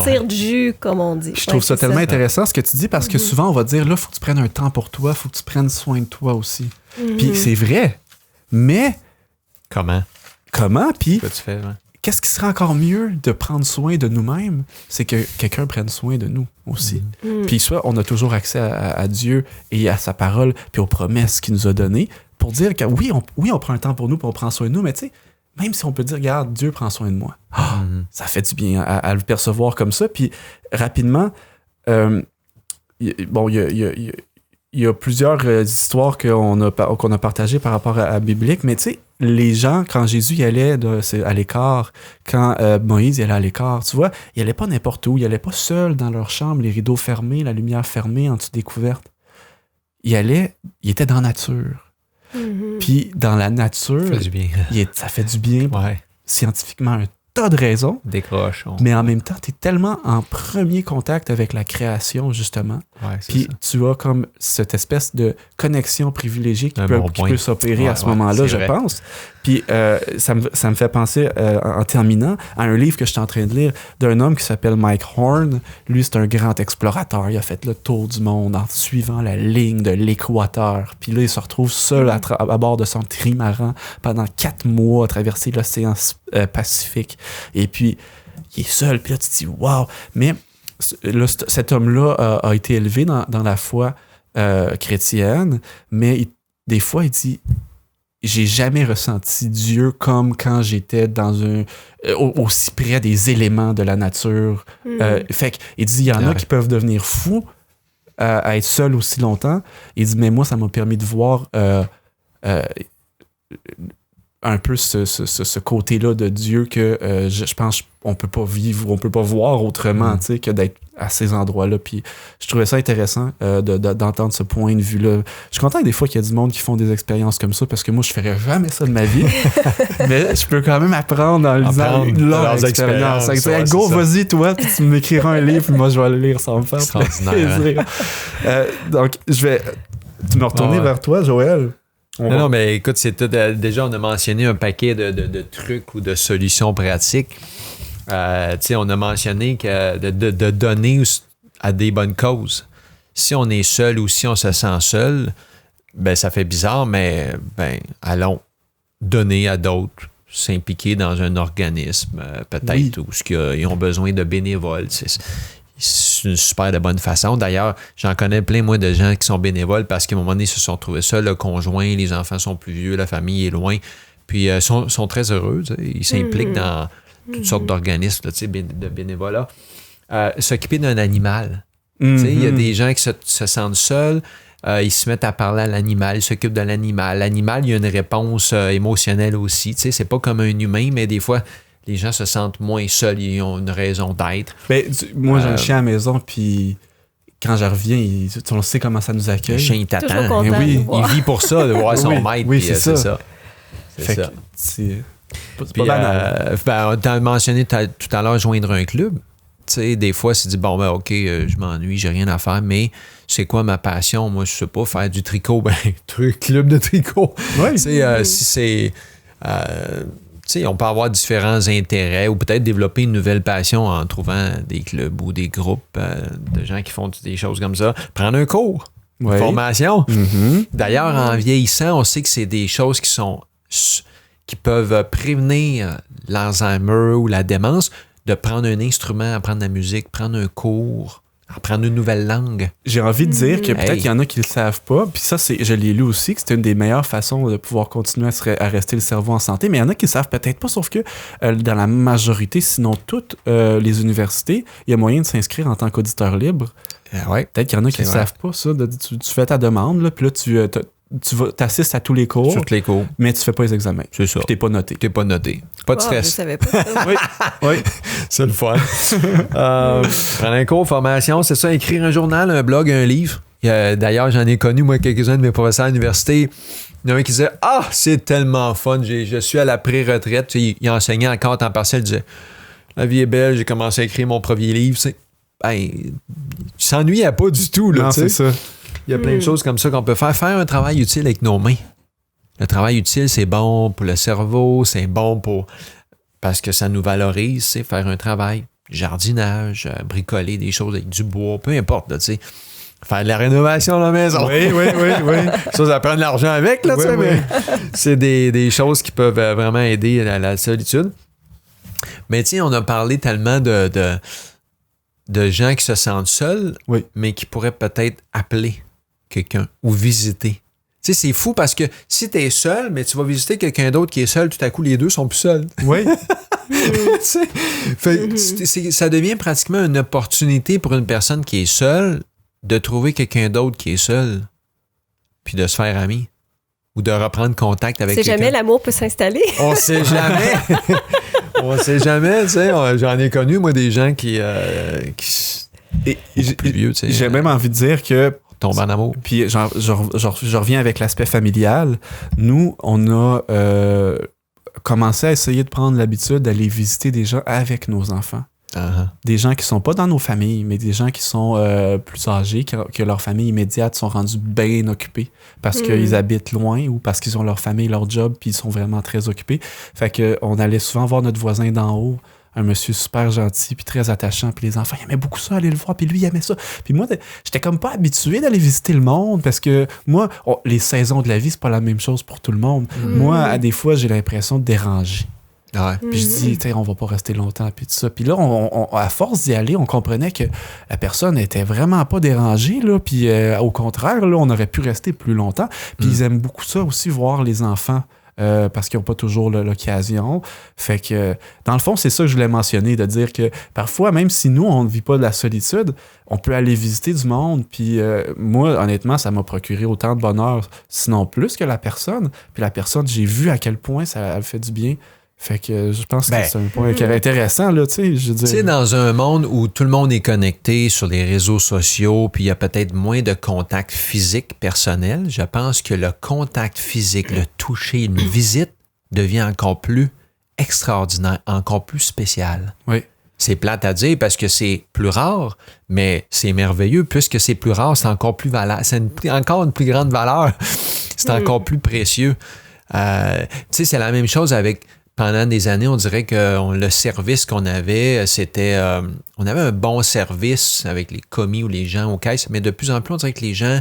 tire du jus, comme on dit. Je trouve ça tellement intéressant ce que tu dis, parce que souvent, on va dire, là, il faut que tu prennes un temps pour toi, il faut que tu prennes soin de toi aussi. Puis c'est vrai, mais... Comment? Puis qu'est-ce que tu fais, qu'est-ce qui serait encore mieux de prendre soin de nous-mêmes? C'est que quelqu'un prenne soin de nous aussi. Puis soit on a toujours accès à Dieu et à sa parole, puis aux promesses qu'il nous a données, pour dire que oui, on prend un temps pour nous, puis on prend soin de nous, mais tu sais, même si on peut dire, regarde, Dieu prend soin de moi. Ça fait du bien à le percevoir comme ça. Puis rapidement, il y a plusieurs histoires qu'on a partagées par rapport à biblique, mais tu sais, les gens, quand Jésus y allait à l'écart, quand Moïse y allait à l'écart, tu vois, il allait pas n'importe où, il allait pas seul dans leur chambre, les rideaux fermés, la lumière fermée, en dessous des couvertes. Il était dans la nature. Puis dans la nature, ça fait du bien. Ça fait du bien. Ouais. Scientifiquement, tas de raisons. Décroche. Mais en même temps, tu es tellement en premier contact avec la création, justement. Ouais, Puis tu as comme cette espèce de connexion privilégiée qui peut s'opérer à ce moment-là, je pense. Puis ça me fait penser, en terminant, à un livre que je suis en train de lire d'un homme qui s'appelle Mike Horn. Lui, c'est un grand explorateur. Il a fait le tour du monde en suivant la ligne de l'équateur. Puis là, il se retrouve seul à bord de son trimaran pendant 4 mois à traverser l'océan Pacifique. Et puis, il est seul. Puis là, tu te dis, wow! Mais là, cet homme-là a été élevé dans la foi chrétienne, mais des fois, il dit, j'ai jamais ressenti Dieu comme quand j'étais aussi près des éléments de la nature. Fait qu'il dit, il y en a qui peuvent devenir fous à être seuls aussi longtemps. Il dit, mais moi, ça m'a permis de voir un peu ce côté-là de Dieu que je pense qu'on peut pas vivre, on peut pas voir autrement, tu sais, que d'être à ces endroits-là. Puis je trouvais ça intéressant d'entendre ce point de vue-là. Je suis content que des fois qu'il y a du monde qui font des expériences comme ça, parce que moi, je ferais jamais ça de ma vie. Mais je peux quand même apprendre en lisant leurs expériences. Ouais, go, vas-y, toi, puis tu m'écriras un livre, puis moi, je vais le lire sans me faire plaisir. Donc, tu me retourner vers toi, Joël. Non, mais écoute, déjà, on a mentionné un paquet de trucs ou de solutions pratiques. On a mentionné que de donner à des bonnes causes. Si on est seul ou si on se sent seul, ben ça fait bizarre, mais allons donner à d'autres, s'impliquer dans un organisme, peut-être, où ils ont besoin de bénévoles. C'est une super de bonne façon. D'ailleurs, j'en connais plein, moi, de gens qui sont bénévoles parce qu'à un moment donné, ils se sont trouvés seuls, le conjoint, les enfants sont plus vieux, la famille est loin. Puis, sont très heureux. Ils s'impliquent dans toutes sortes d'organismes de bénévolat. S'occuper d'un animal. Il y a des gens qui se sentent seuls. Ils se mettent à parler à l'animal, ils s'occupent de l'animal. L'animal, il y a une réponse émotionnelle aussi. C'est pas comme un humain, mais des fois, les gens se sentent moins seuls, ils ont une raison d'être. Moi, j'ai un chien à la maison, puis quand je reviens, on sait comment ça nous accueille. Le chien, il t'attend. Il vit pour ça, de voir son maître. Oui, c'est ça. C'est ça. C'est pas banal. Tu as mentionné tout à l'heure joindre un club. Des fois, c'est dit, OK, je m'ennuie, j'ai rien à faire, mais c'est quoi ma passion? Moi, je sais pas, faire du tricot. Club de tricot. Oui. Si c'est... on peut avoir différents intérêts ou peut-être développer une nouvelle passion en trouvant des clubs ou des groupes de gens qui font des choses comme ça. Prendre un cours, une formation. D'ailleurs, en vieillissant, on sait que c'est des choses qui peuvent prévenir l'Alzheimer ou la démence, de prendre un instrument, apprendre la musique, prendre un cours, apprendre une nouvelle langue. J'ai envie de dire que peut-être qu'il y en a qui le savent pas, puis ça, je l'ai lu aussi, que c'est une des meilleures façons de pouvoir continuer à rester le cerveau en santé, mais il y en a qui le savent peut-être pas, sauf que dans la majorité, sinon toutes les universités, il y a moyen de s'inscrire en tant qu'auditeur libre. Peut-être qu'il y en a qui le savent pas, ça. Tu fais ta demande, là, puis là, tu t'assistes à tous les cours. Toutes les cours. Mais tu fais pas les examens. C'est ça. Puis t'es pas noté. Pas de stress. Je savais pas ça. Oui. C'est le fun. Prendre un cours, formation, c'est ça, écrire un journal, un blog, un livre. D'ailleurs, j'en ai connu, moi, quelques-uns de mes professeurs à l'université. Il y en a un qui disait « Ah, c'est tellement fun, je suis à la pré-retraite. » Il enseignait encore temps partiel, il disait « La vie est belle, j'ai commencé à écrire mon premier livre. » Il s'ennuyait pas du tout. Là, non, c'est ça. Il y a plein de choses comme ça qu'on peut faire. Faire un travail utile avec nos mains. Le travail utile, c'est bon pour le cerveau, c'est bon parce que ça nous valorise, c'est faire un travail. Jardinage, bricoler des choses avec du bois, peu importe, là, tu sais. Faire de la rénovation à la maison. Oui. Ça prend de l'argent avec, là, tu sais, mais c'est des choses qui peuvent vraiment aider à la solitude. Mais tu sais, on a parlé tellement de gens qui se sentent seuls, mais qui pourraient peut-être appeler quelqu'un ou visiter. Tu sais, c'est fou parce que si tu es seul, mais tu vas visiter quelqu'un d'autre qui est seul, tout à coup, les deux sont plus seuls. Oui. Ça devient pratiquement une opportunité pour une personne qui est seule de trouver quelqu'un d'autre qui est seul, puis de se faire ami ou de reprendre contact avec quelqu'un. C'est jamais l'amour peut s'installer. On sait jamais. On sait jamais, tu sais. J'en ai connu, moi, des gens qui plus vieux, tu sais. J'ai même envie de dire que tombe en amour. Puis je reviens avec l'aspect familial. Nous, on a commencé à essayer de prendre l'habitude d'aller visiter des gens avec nos enfants. Uh-huh. Des gens qui sont pas dans nos familles, mais des gens qui sont plus âgés, que leurs familles immédiates sont rendues bien occupées parce qu'ils habitent loin ou parce qu'ils ont leur famille, leur job, puis ils sont vraiment très occupés. Fait qu'on allait souvent voir notre voisin d'en haut, un monsieur super gentil puis très attachant, puis les enfants ils aimaient beaucoup ça, aller le voir, puis lui il aimait ça. Puis moi, j'étais comme pas habitué d'aller visiter le monde parce que moi, les saisons de la vie, c'est pas la même chose pour tout le monde. Moi, à des fois, j'ai l'impression de déranger. Ouais. Puis je dis, on va pas rester longtemps, puis tout ça. Puis là, à force d'y aller, on comprenait que la personne était vraiment pas dérangée, là, puis au contraire, là, on aurait pu rester plus longtemps. Puis ils aiment beaucoup ça aussi, voir les enfants, parce qu'ils n'ont pas toujours l'occasion. Fait que, dans le fond, c'est ça que je voulais mentionner, de dire que parfois, même si nous, on ne vit pas de la solitude, on peut aller visiter du monde. Puis moi, honnêtement, ça m'a procuré autant de bonheur, sinon plus que la personne. Puis la personne, j'ai vu à quel point ça elle fait du bien. Fait que je pense que c'est un point intéressant, là, tu sais, je veux dire. Tu sais, dans un monde où tout le monde est connecté sur les réseaux sociaux, puis il y a peut-être moins de contact physique personnel, je pense que le contact physique, le toucher, une visite, devient encore plus extraordinaire, encore plus spécial. Oui. C'est plate à dire parce que c'est plus rare, mais c'est merveilleux. Puisque c'est plus rare, c'est encore plus valable. C'est encore une plus grande valeur. C'est encore plus précieux. Tu sais, c'est la même chose avec... Pendant des années, on dirait que le service qu'on avait, c'était... on avait un bon service avec les commis ou les gens aux caisses, mais de plus en plus, on dirait que les gens ne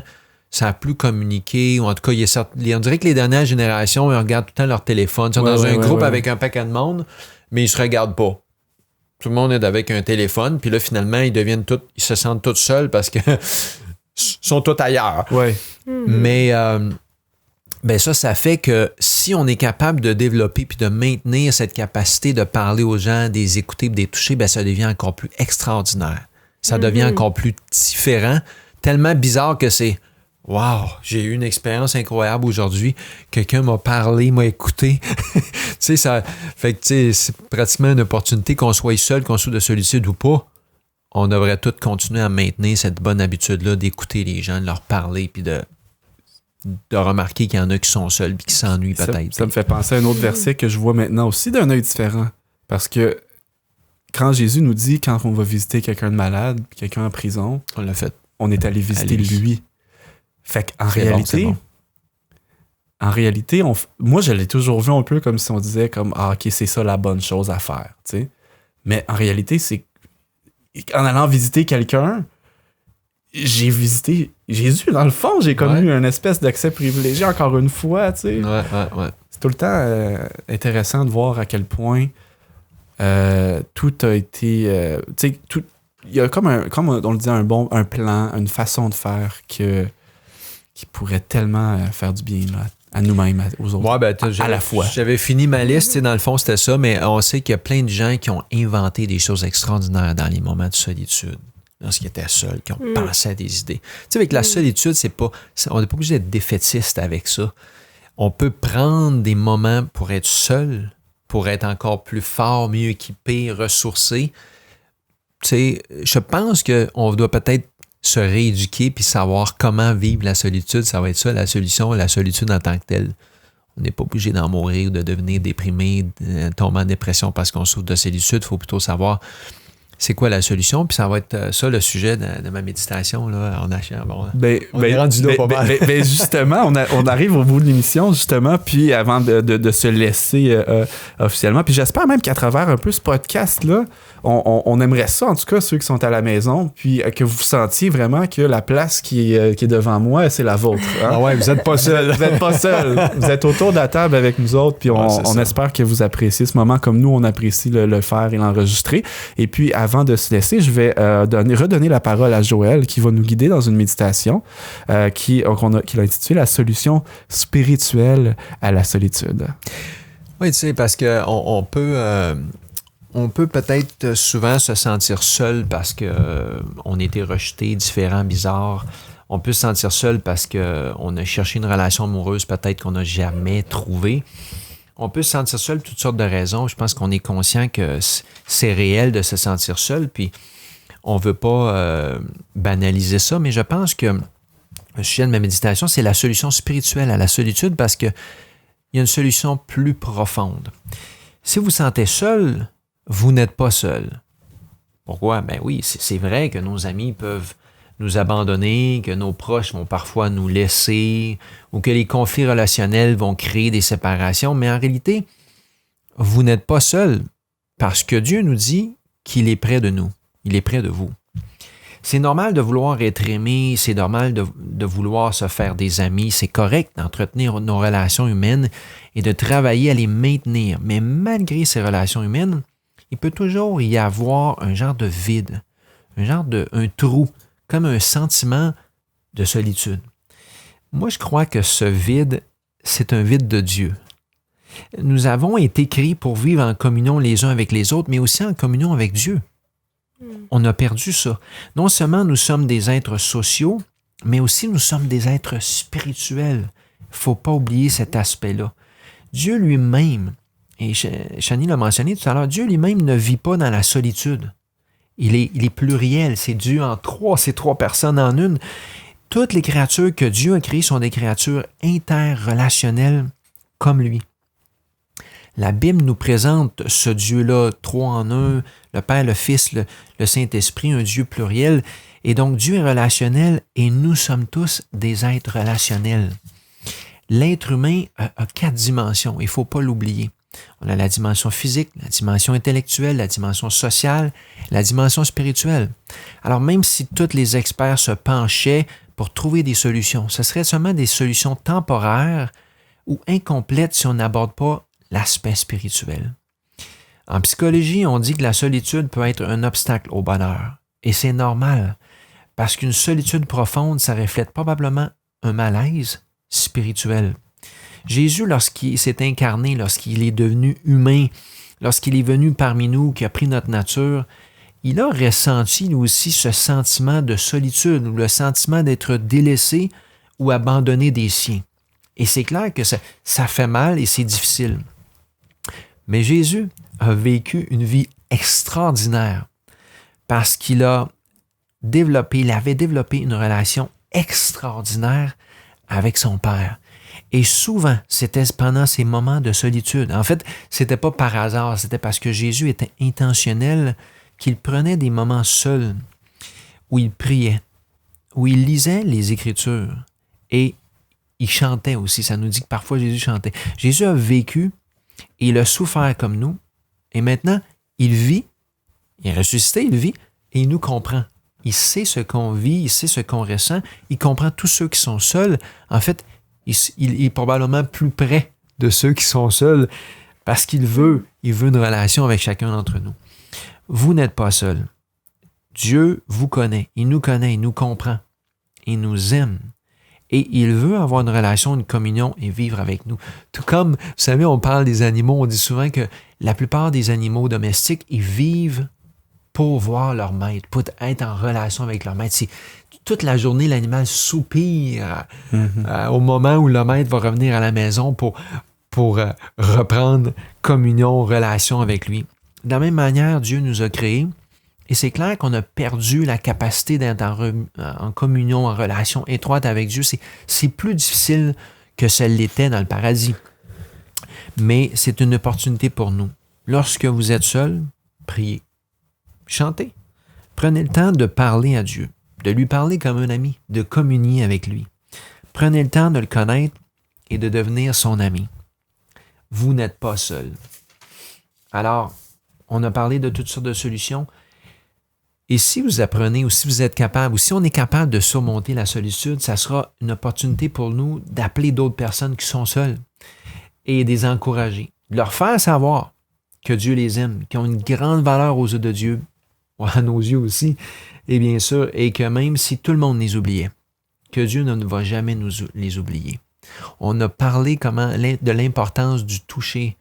savent plus communiquer, ou en tout cas, on dirait que les dernières générations, ils regardent tout le temps leur téléphone. Ils sont dans un groupe avec un paquet de monde, mais ils ne se regardent pas. Tout le monde est avec un téléphone, puis là, finalement, ils se sentent tous seuls parce que sont tous ailleurs. Ouais. Mais... ben ça fait que si on est capable de développer puis de maintenir cette capacité de parler aux gens, de les écouter, de les toucher, ben ça devient encore plus extraordinaire. Ça devient encore plus différent, tellement bizarre que c'est « Wow, j'ai eu une expérience incroyable aujourd'hui. Quelqu'un m'a parlé, m'a écouté. » Tu sais, ça fait que tu sais, c'est pratiquement une opportunité qu'on soit seul, qu'on soit de solitude ou pas. On devrait tous continuer à maintenir cette bonne habitude-là d'écouter les gens, de leur parler puis de remarquer qu'il y en a qui sont seuls et qui s'ennuient peut-être. Ça me fait penser à un autre verset que je vois maintenant aussi d'un œil différent. Parce que quand Jésus nous dit, quand on va visiter quelqu'un de malade, quelqu'un en prison, on l'a fait. On est allé visiter lui. Fait qu'en réalité, en réalité, moi, je l'ai toujours vu un peu comme si on disait comme « Ah, OK, c'est ça la bonne chose à faire. » t'sais. Mais en réalité, c'est en allant visiter quelqu'un, j'ai visité Jésus, dans le fond. J'ai comme eu une espèce d'accès privilégié, encore une fois, tu sais. Ouais. C'est tout le temps intéressant de voir à quel point tout a été... tu sais, tout... Il y a comme on le dit, un plan, une façon de faire qui pourrait tellement faire du bien là, à nous-mêmes, aux autres, à la fois. J'avais fini ma liste, dans le fond, c'était ça, mais on sait qu'il y a plein de gens qui ont inventé des choses extraordinaires dans les moments de solitude. Lorsqu'ils étaient seuls, qui ont pensé à des idées. Tu sais, avec la solitude, on n'est pas obligé d'être défaitiste avec ça. On peut prendre des moments pour être seul, pour être encore plus fort, mieux équipé, ressourcé. Tu sais, je pense qu'on doit peut-être se rééduquer puis savoir comment vivre la solitude. Ça va être ça, la solution, la solitude en tant que telle. On n'est pas obligé d'en mourir ou de devenir déprimé, tomber en dépression parce qu'on souffre de solitude. Il faut plutôt savoir c'est quoi la solution, puis ça va être ça le sujet de ma méditation là, en achat. Bon, on est rendu là pas mal. Justement, on arrive au bout de l'émission, justement, puis avant de se laisser officiellement, puis j'espère même qu'à travers un peu ce podcast-là, on aimerait ça, en tout cas, ceux qui sont à la maison, puis que vous sentiez vraiment que la place qui est devant moi, c'est la vôtre. Hein? Ah ouais, vous n'êtes pas seul. Vous n'êtes pas seul. Vous êtes autour de la table avec nous autres, puis on espère que vous appréciez ce moment comme nous, on apprécie le faire et l'enregistrer. Et puis, avant de se laisser, je vais redonner la parole à Joël qui va nous guider dans une méditation qu'il a intitulée « La solution spirituelle à la solitude ». Oui, tu sais, parce qu'on peut peut-être souvent se sentir seul parce qu'on a été rejeté, différent, bizarre. On peut se sentir seul parce qu'on a cherché une relation amoureuse peut-être qu'on n'a jamais trouvée. On peut se sentir seul pour toutes sortes de raisons. Je pense qu'on est conscient que c'est réel de se sentir seul, puis on ne veut pas banaliser ça, mais je pense que le sujet de ma méditation, c'est la solution spirituelle à la solitude parce que il il y a une solution plus profonde. Si vous vous sentez seul, vous n'êtes pas seul. Pourquoi? Ben oui, c'est vrai que nos amis peuvent nous abandonner, que nos proches vont parfois nous laisser, ou que les conflits relationnels vont créer des séparations, mais en réalité, vous n'êtes pas seul, parce que Dieu nous dit qu'il est près de nous, il est près de vous. C'est normal de vouloir être aimé, c'est normal de vouloir se faire des amis, c'est correct d'entretenir nos relations humaines et de travailler à les maintenir. Mais malgré ces relations humaines, il peut toujours y avoir un genre de vide, un trou, comme un sentiment de solitude. Moi, je crois que ce vide, c'est un vide de Dieu. Nous avons été créés pour vivre en communion les uns avec les autres, mais aussi en communion avec Dieu. On a perdu ça. Non seulement nous sommes des êtres sociaux, mais aussi nous sommes des êtres spirituels. Il ne faut pas oublier cet aspect-là. Dieu lui-même, et Chani l'a mentionné tout à l'heure, Dieu lui-même ne vit pas dans la solitude. Il est pluriel, c'est Dieu en trois, c'est trois personnes en une. Toutes les créatures que Dieu a créées sont des créatures interrelationnelles comme lui. La Bible nous présente ce Dieu-là, trois en un, le Père, le Fils, le Saint-Esprit, un Dieu pluriel. Et donc, Dieu est relationnel et nous sommes tous des êtres relationnels. L'être humain a 4 dimensions, il ne faut pas l'oublier. On a la dimension physique, la dimension intellectuelle, la dimension sociale, la dimension spirituelle. Alors, même si tous les experts se penchaient pour trouver des solutions, ce serait seulement des solutions temporaires ou incomplètes si on n'aborde pas l'aspect spirituel. En psychologie, on dit que la solitude peut être un obstacle au bonheur. Et c'est normal, parce qu'une solitude profonde, ça reflète probablement un malaise spirituel. Jésus, lorsqu'il s'est incarné, lorsqu'il est devenu humain, lorsqu'il est venu parmi nous, qui a pris notre nature, il a ressenti lui aussi ce sentiment de solitude, ou le sentiment d'être délaissé ou abandonné des siens. Et c'est clair que ça fait mal et c'est difficile. Mais Jésus a vécu une vie extraordinaire parce qu'il avait développé une relation extraordinaire avec son Père. Et souvent, c'était pendant ces moments de solitude. En fait, c'était pas par hasard, c'était parce que Jésus était intentionnel qu'il prenait des moments seuls où il priait, où il lisait les Écritures et il chantait aussi. Ça nous dit que parfois Jésus chantait. Jésus a vécu et il a souffert comme nous. Et maintenant, il vit, il est ressuscité, il vit et il nous comprend. Il sait ce qu'on vit, il sait ce qu'on ressent. Il comprend tous ceux qui sont seuls. En fait, il est probablement plus près de ceux qui sont seuls parce qu'il veut une relation avec chacun d'entre nous. Vous n'êtes pas seul. Dieu vous connaît, il nous comprend, il nous aime. Et il veut avoir une relation, une communion et vivre avec nous. Tout comme, vous savez, on parle des animaux, on dit souvent que la plupart des animaux domestiques, ils vivent pour voir leur maître, pour être en relation avec leur maître. C'est toute la journée, l'animal soupire au moment où le maître va revenir à la maison pour reprendre communion, relation avec lui. De la même manière, Dieu nous a créés. Et c'est clair qu'on a perdu la capacité d'être en communion, en relation étroite avec Dieu. C'est plus difficile que ça l'était dans le paradis. Mais c'est une opportunité pour nous. Lorsque vous êtes seul, priez. Chantez. Prenez le temps de parler à Dieu, de lui parler comme un ami, de communier avec lui. Prenez le temps de le connaître et de devenir son ami. Vous n'êtes pas seul. Alors, on a parlé de toutes sortes de solutions. Et si vous apprenez ou si vous êtes capable ou si on est capable de surmonter la solitude, ça sera une opportunité pour nous d'appeler d'autres personnes qui sont seules et de les encourager, de leur faire savoir que Dieu les aime, qu'ils ont une grande valeur aux yeux de Dieu, à nos yeux aussi, et bien sûr, et que même si tout le monde les oubliait, que Dieu ne va jamais nous les oublier. On a parlé de l'importance du toucher,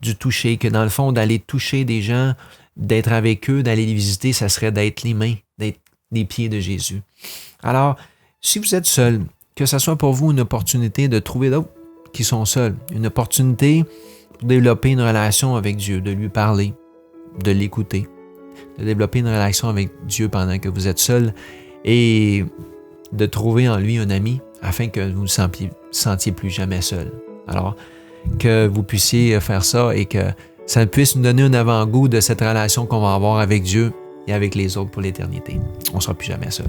que dans le fond, d'aller toucher des gens, d'être avec eux, d'aller les visiter, ça serait d'être les mains, d'être les pieds de Jésus. Alors, si vous êtes seul, que ce soit pour vous une opportunité de trouver d'autres qui sont seuls, une opportunité pour développer une relation avec Dieu, de lui parler, de l'écouter, de développer une relation avec Dieu pendant que vous êtes seul et de trouver en lui un ami afin que vous ne vous sentiez plus jamais seul. Alors, que vous puissiez faire ça et que ça puisse nous donner un avant-goût de cette relation qu'on va avoir avec Dieu et avec les autres pour l'éternité. On ne sera plus jamais seul.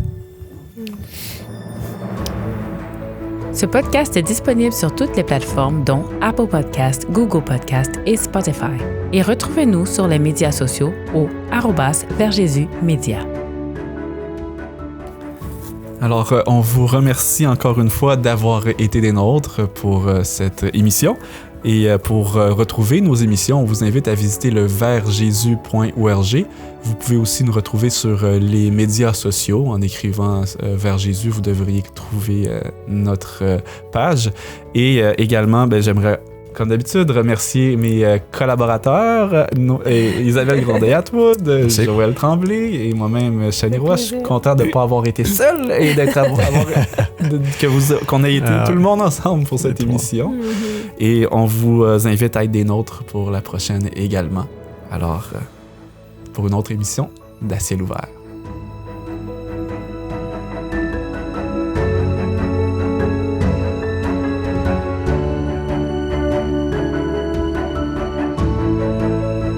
Ce podcast est disponible sur toutes les plateformes dont Apple Podcasts, Google Podcasts et Spotify. Et retrouvez-nous sur les médias sociaux au @VersJésusMédia. Alors, on vous remercie encore une fois d'avoir été des nôtres pour cette émission. Et pour retrouver nos émissions, on vous invite à visiter le versjesus.org. Vous pouvez aussi nous retrouver sur les médias sociaux. En écrivant Vers Jésus, vous devriez trouver notre page. Et également, j'aimerais, comme d'habitude, remercier mes collaborateurs, Isabelle Grandet-Atwood, Joël Tremblay et moi-même, Shani Roy. Je suis content de ne pas avoir été seul et qu'on ait été tout le monde ensemble pour cette émission. Et on vous invite à être des nôtres pour la prochaine également. Alors, pour une autre émission d'À ciel ouvert.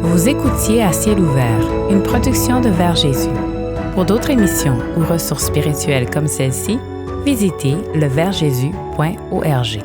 Vous écoutiez À ciel ouvert, une production de Vers Jésus. Pour d'autres émissions ou ressources spirituelles comme celle-ci, visitez leversjesus.org.